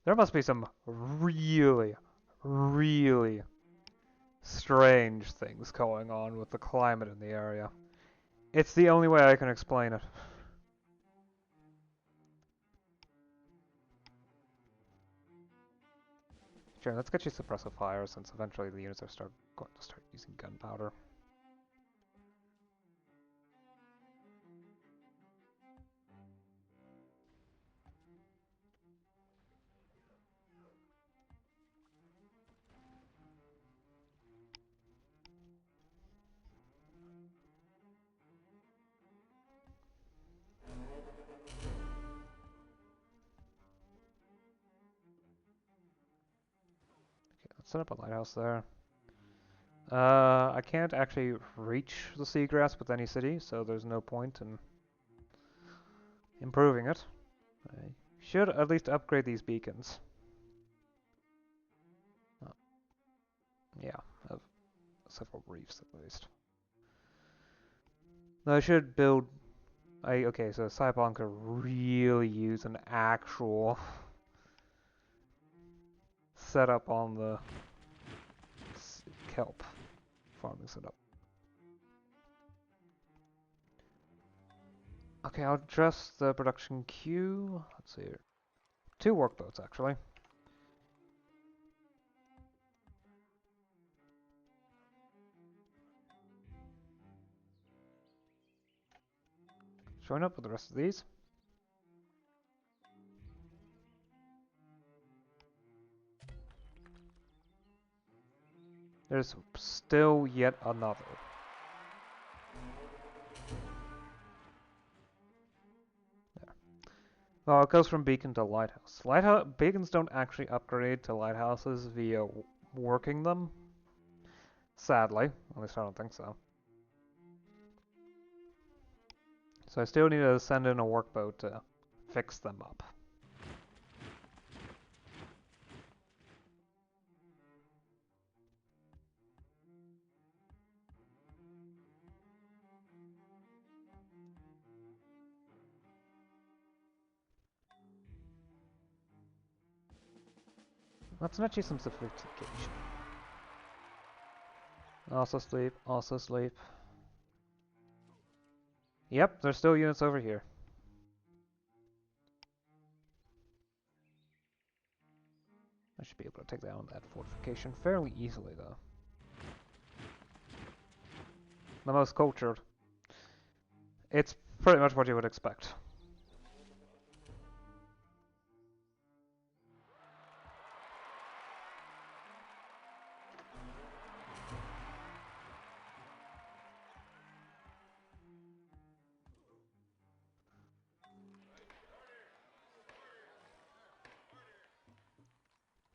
There must be some really, really strange things going on with the climate in the area. It's the only way I can explain it. Sure, let's get you suppressive fire since eventually the units are going to start using gunpowder. Okay, let's set up a lighthouse there. I can't actually reach the seagrass with any city, so there's no point in improving it. I should at least upgrade these beacons. Oh, yeah, have several reefs at least. Now I should build. Okay, so Saipon could really use an actual setup on the kelp farming setup. Okay, I'll adjust the production queue. Let's see here. 2 workboats actually. Join up with the rest of these. There's still yet another. There. Well, it goes from beacon to lighthouse. Beacons don't actually upgrade to lighthouses via working them. Sadly, at least I don't think so. So I still need to send in a workboat to fix them up. Let's not use some sophistication. Also sleep, also sleep. Yep, there's still units over here. I should be able to take down that fortification fairly easily, though. The most cultured. It's pretty much what you would expect.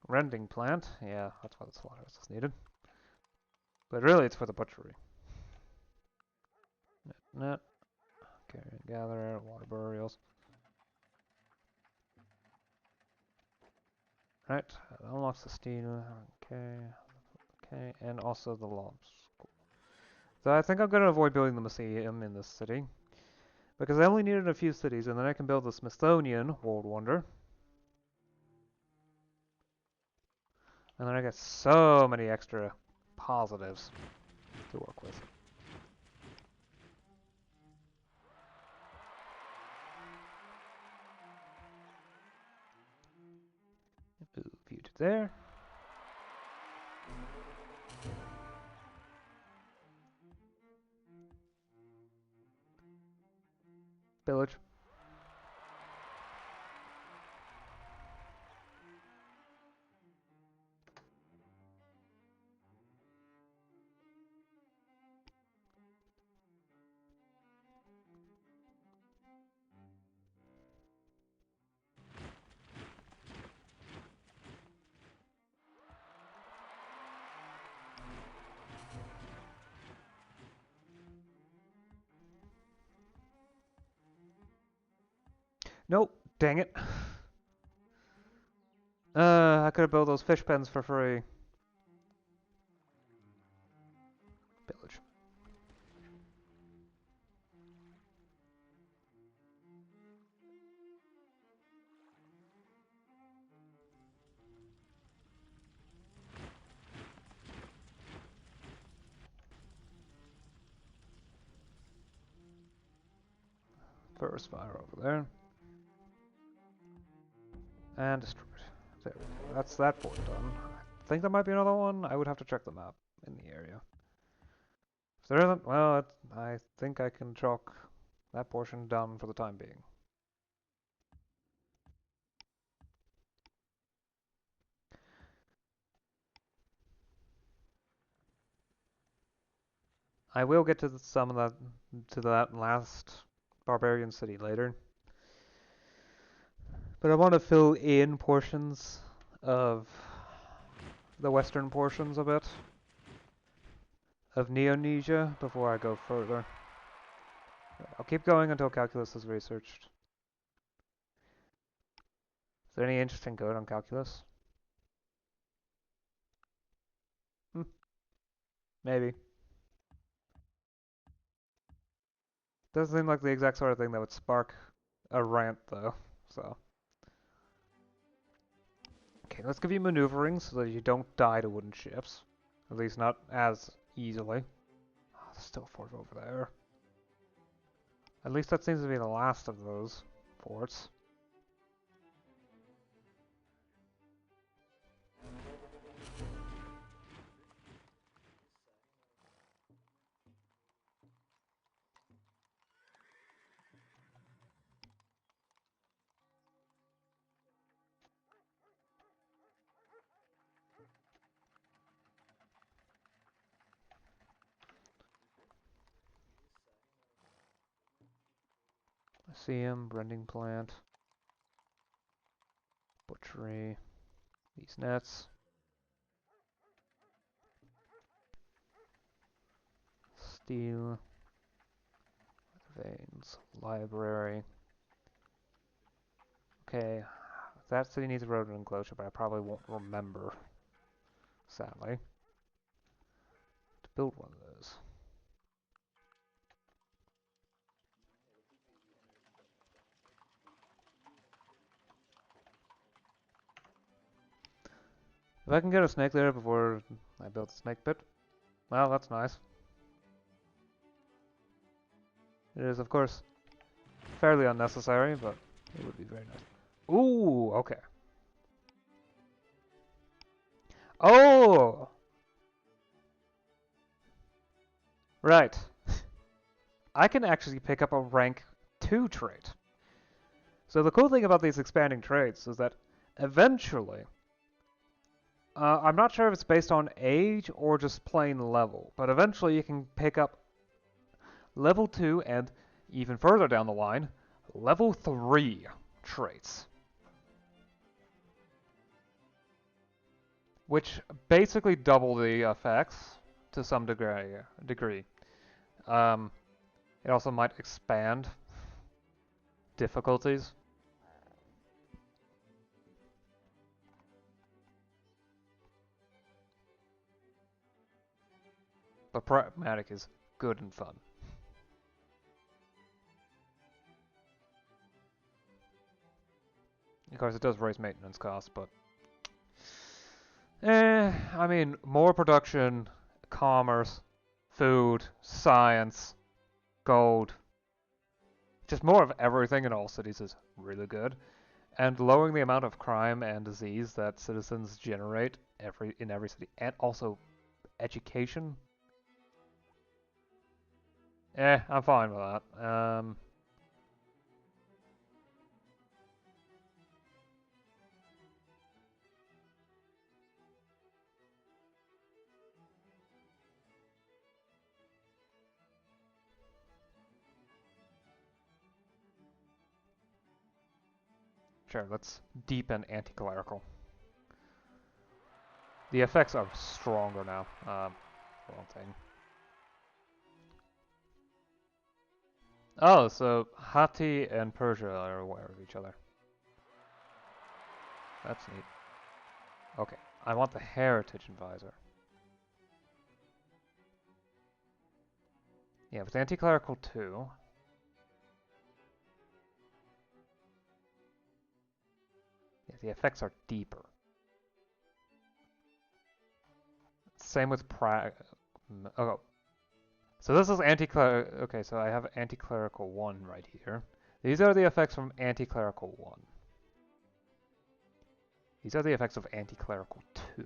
Rending plant, yeah, that's why the slaughterhouse is needed. But really, it's for the butchery. Net, carrion gatherer, water burials. Right, that unlocks the steel. Okay, and also the lobs. Cool. So I think I'm going to avoid building the museum in this city. Because I only needed a few cities, and then I can build the Smithsonian World Wonder. And then I get so many extra positives to work with. Ooh, view to there. Village. Nope, dang it. I could have built those fish pens for free. Village. First fire over there. And destroyed. There we go. That's that fort done. I think there might be another one. I would have to check the map in the area. If there isn't, well, I think I can chalk that portion down for the time being. I will get to some of that last barbarian city later. But I want to fill in portions of the western portions a bit of Neonesia before I go further. I'll keep going until calculus is researched. Is there any interesting code on calculus? Maybe. Doesn't seem like the exact sort of thing that would spark a rant, though, so. Okay, let's give you maneuvering so that you don't die to wooden ships. At least not as easily. Oh, there's still a fort over there. At least that seems to be the last of those forts. Lyceum, branding plant, butchery, these nets, steel, veins, library. Okay, that city needs a road enclosure, but I probably won't remember, sadly, to build one of those. If I can get a snake there before I build the snake pit, well, that's nice. It is, of course, fairly unnecessary, but it would be very nice. Ooh, okay. Oh! Right. I can actually pick up a rank 2 trait. So the cool thing about these expanding traits is that eventually, I'm not sure if it's based on age or just plain level, but eventually you can pick up level 2 and even further down the line, level 3 traits. Which basically double the effects to some degree. It also might expand difficulties. But pragmatic is good and fun. Of course, it does raise maintenance costs, but I mean, more production, commerce, food, science, gold, just more of everything in all cities is really good. And lowering the amount of crime and disease that citizens generate in every city, and also education. I'm fine with that. Sure, let's deepen anti-clerical. The effects are stronger now. Wrong thing. Oh, so Hatti and Persia are aware of each other. That's neat. Okay, I want the Heritage Advisor. Yeah, with Anti-Clerical 2. Yeah, the effects are deeper. Same with oh, so this is anti-clerical. Okay, so I have anti-clerical 1 right here. These are the effects from anti-clerical 1. These are the effects of anti-clerical 2.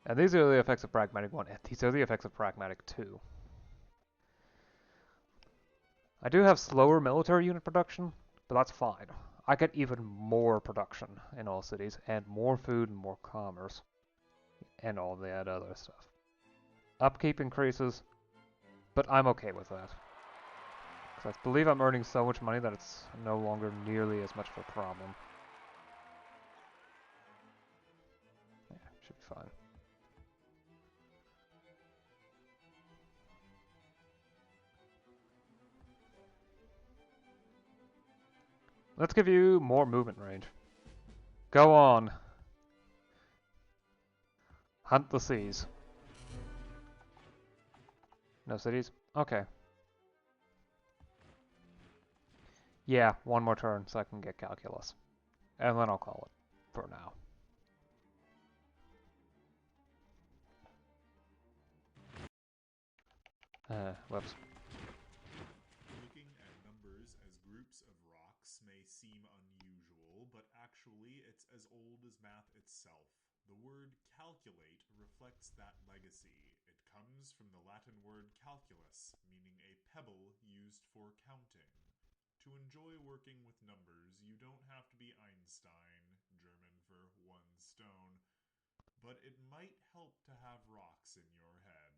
And these are the effects of pragmatic 1. And these are the effects of pragmatic 2. I do have slower military unit production, but that's fine. I get even more production in all cities, and more food and more commerce, and all that other stuff. Upkeep increases, but I'm okay with that. Because I believe I'm earning so much money that it's no longer nearly as much of a problem. Yeah, should be fine. Let's give you more movement range. Go on. Hunt the seas. No cities? Okay. Yeah, one more turn so I can get calculus. And then I'll call it for now. Whoops. Looking at numbers as groups of rocks may seem unusual, but actually it's as old as math itself. The word calculate reflects that legacy. It comes from the Latin word calculus, meaning a pebble used for counting. To enjoy working with numbers, you don't have to be Einstein, German for one stone, but it might help to have rocks in your head.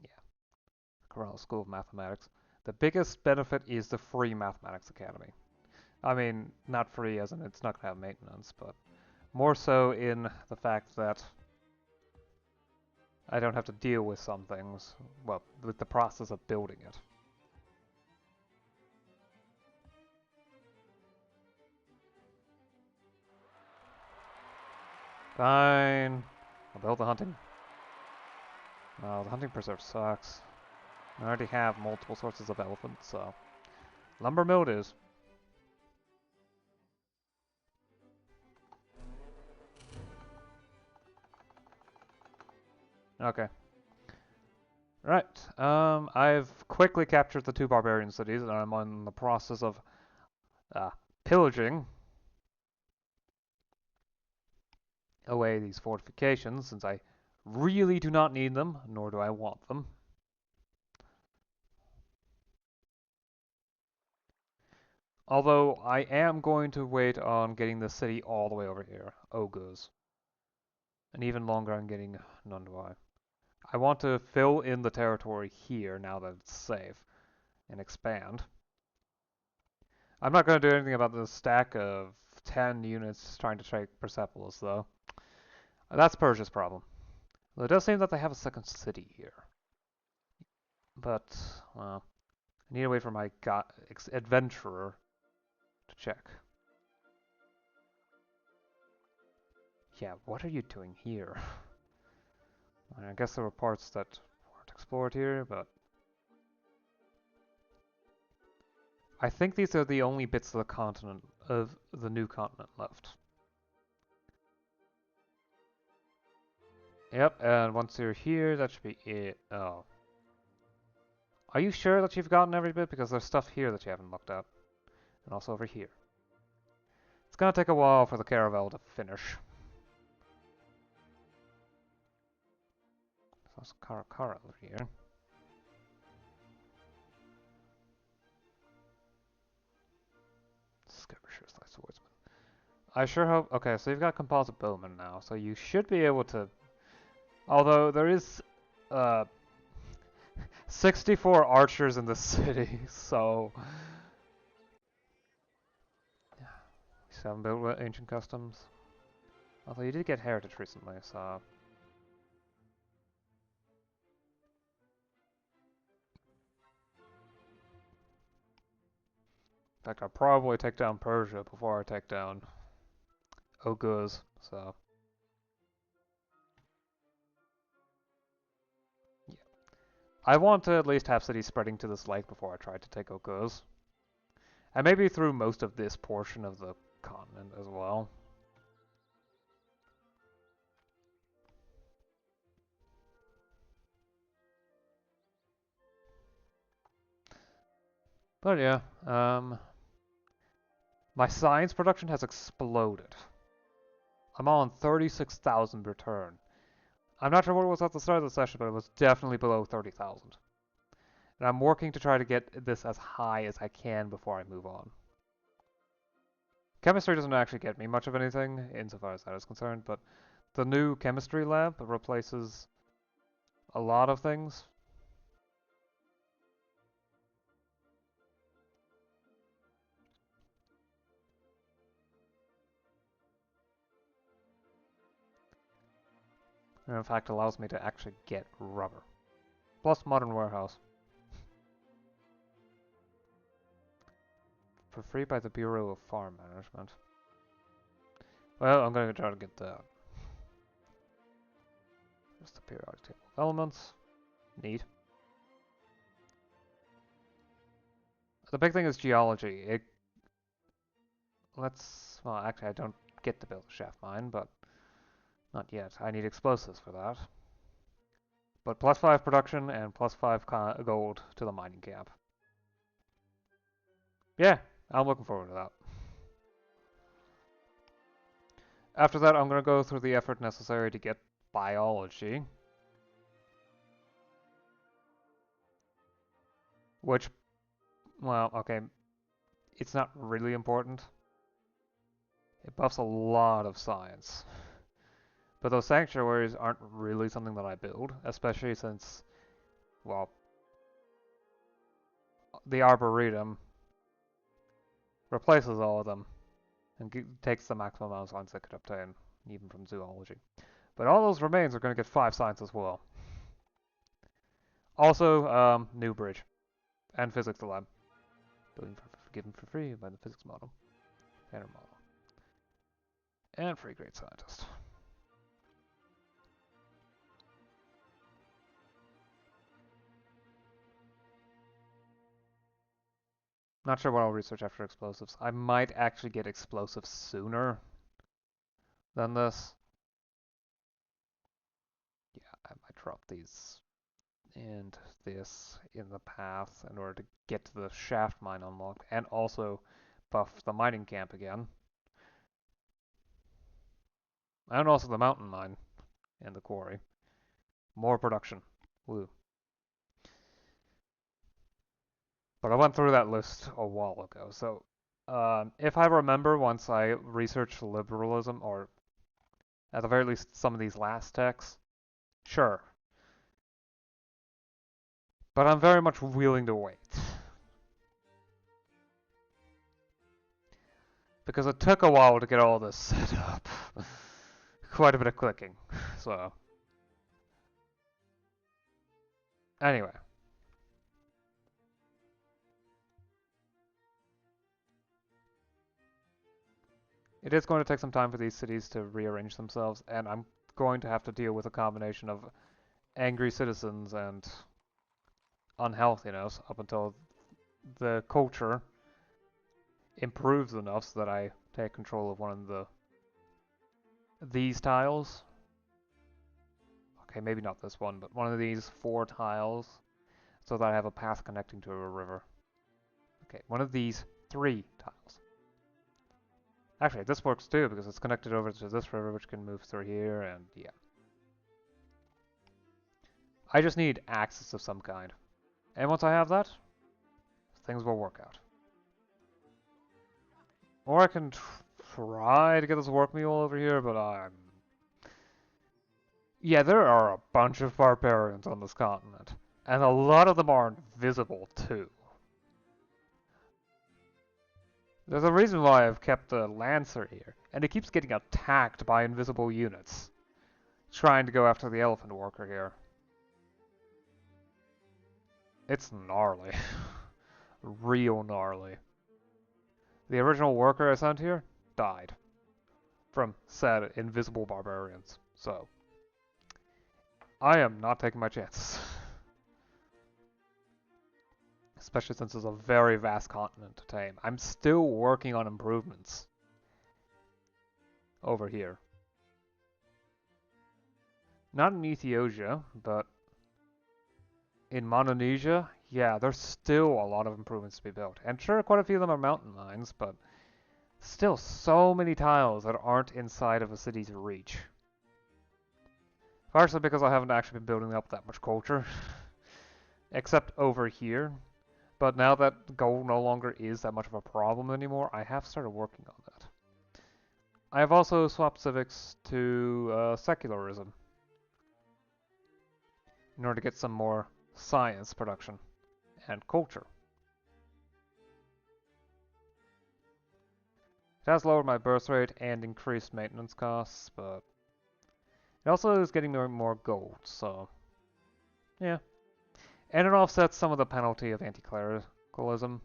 Yeah. Cornell School of Mathematics. The biggest benefit is the free Mathematics Academy. I mean, not free as in it's not going to have maintenance, but more so in the fact that I don't have to deal with some things, well, with the process of building it. Fine. I'll build the hunting. Oh, the hunting preserve sucks. I already have multiple sources of elephants, so... Lumber mill it is. Okay. Right. I've quickly captured the 2 barbarian cities, and I'm on the process of pillaging away these fortifications, since I really do not need them, nor do I want them. Although I am going to wait on getting the city all the way over here, Oguz. And even longer on getting Nundwai. I want to fill in the territory here now that it's safe, and expand. I'm not going to do anything about the stack of 10 units trying to take Persepolis, though. That's Persia's problem. Well, it does seem that they have a second city here. But, well, I need to wait for my adventurer to check. Yeah, what are you doing here? I guess there were parts that weren't explored here, but... I think these are the only bits of the continent, of the new continent left. Yep, and once you're here, that should be it. Oh. Are you sure that you've gotten every bit? Because there's stuff here that you haven't looked at. And also over here. It's gonna take a while for the caravel to finish. There's Karakara over here. Skirmishers, thy swordsman. I sure hope... Okay, so you've got composite bowmen now, so you should be able to... Although there is 64 archers in the city, so So I haven't built with ancient customs. Although you did get heritage recently, so... In fact, I'll probably take down Persia before I take down Oguz, so... Yeah. I want to at least have cities spreading to this lake before I try to take Oguz. And maybe through most of this portion of the continent as well. But yeah, my science production has exploded. I'm on 36,000 per turn. I'm not sure what it was at the start of the session, but it was definitely below 30,000. And I'm working to try to get this as high as I can before I move on. Chemistry doesn't actually get me much of anything, insofar as that is concerned, but the new chemistry lab replaces a lot of things. And in fact allows me to actually get rubber. Plus modern warehouse. For free by the Bureau of Farm Management. Well, I'm going to try to get that. Just the periodic table of elements. Neat. The big thing is geology. Well, actually I don't get to build a shaft mine, but not yet. I need explosives for that. But plus 5 production and plus 5 gold to the mining camp. Yeah, I'm looking forward to that. After that, I'm going to go through the effort necessary to get biology. Which, well, okay, it's not really important. It buffs a lot of science. But those sanctuaries aren't really something that I build, especially since, well, the Arboretum replaces all of them and takes the maximum amount of science I could obtain, even from zoology. But all those remains are going to get 5 science as well. Also, new bridge and physics lab. Given for free by the physics model, banner model, and free great scientist. Not sure what I'll research after explosives. I might actually get explosives sooner than this. Yeah, I might drop these and this in the path in order to get to the shaft mine unlocked and also buff the mining camp again. And also the mountain mine and the quarry. More production. Woo. But I went through that list a while ago, so if I remember once I research liberalism, or at the very least some of these last texts, sure. But I'm very much willing to wait. Because it took a while to get all this set up. Quite a bit of clicking, so... Anyway. It is going to take some time for these cities to rearrange themselves, and I'm going to have to deal with a combination of angry citizens and unhealthiness up until the culture improves enough so that I take control of one of these tiles. Okay, maybe not this one, but one of these 4 tiles so that I have a path connecting to a river. Okay, one of these 3 tiles. Actually, this works too because it's connected over to this river which can move through here and yeah. I just need access of some kind. And once I have that, things will work out. Or I can try to get this work mule over here, but I'm... Yeah, there are a bunch of barbarians on this continent. And a lot of them are invisible too. There's a reason why I've kept the Lancer here, and it keeps getting attacked by invisible units. Trying to go after the Elephant Worker here. It's gnarly. Real gnarly. The original worker I sent here died from said invisible barbarians, so I am not taking my chances. Especially since it's a very vast continent to tame. I'm still working on improvements over here. Not in Ethiopia, but in Mononesia, yeah, there's still a lot of improvements to be built. And sure, quite a few of them are mountain mines, but still so many tiles that aren't inside of a city's reach. Partially because I haven't actually been building up that much culture. Except over here. But now that gold no longer is that much of a problem anymore, I have started working on that. I have also swapped civics to secularism in order to get some more science production and culture. It has lowered my birth rate and increased maintenance costs, but it also is getting more gold, so yeah. And it offsets some of the penalty of anti-clericism.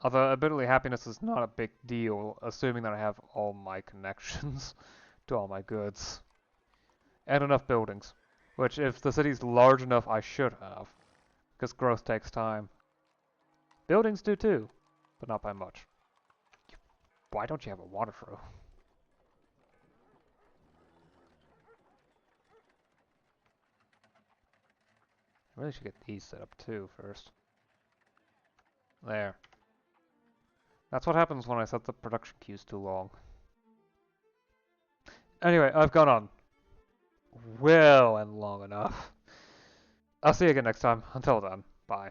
Although ability happiness is not a big deal, assuming that I have all my connections to all my goods. And enough buildings. Which, if the city's large enough, I should have. Because growth takes time. Buildings do too, but not by much. Why don't you have a water throw? I really should get these set up too first. There. That's what happens when I set the production queues too long. Anyway, I've gone on well and long enough. I'll see you again next time. Until then, bye.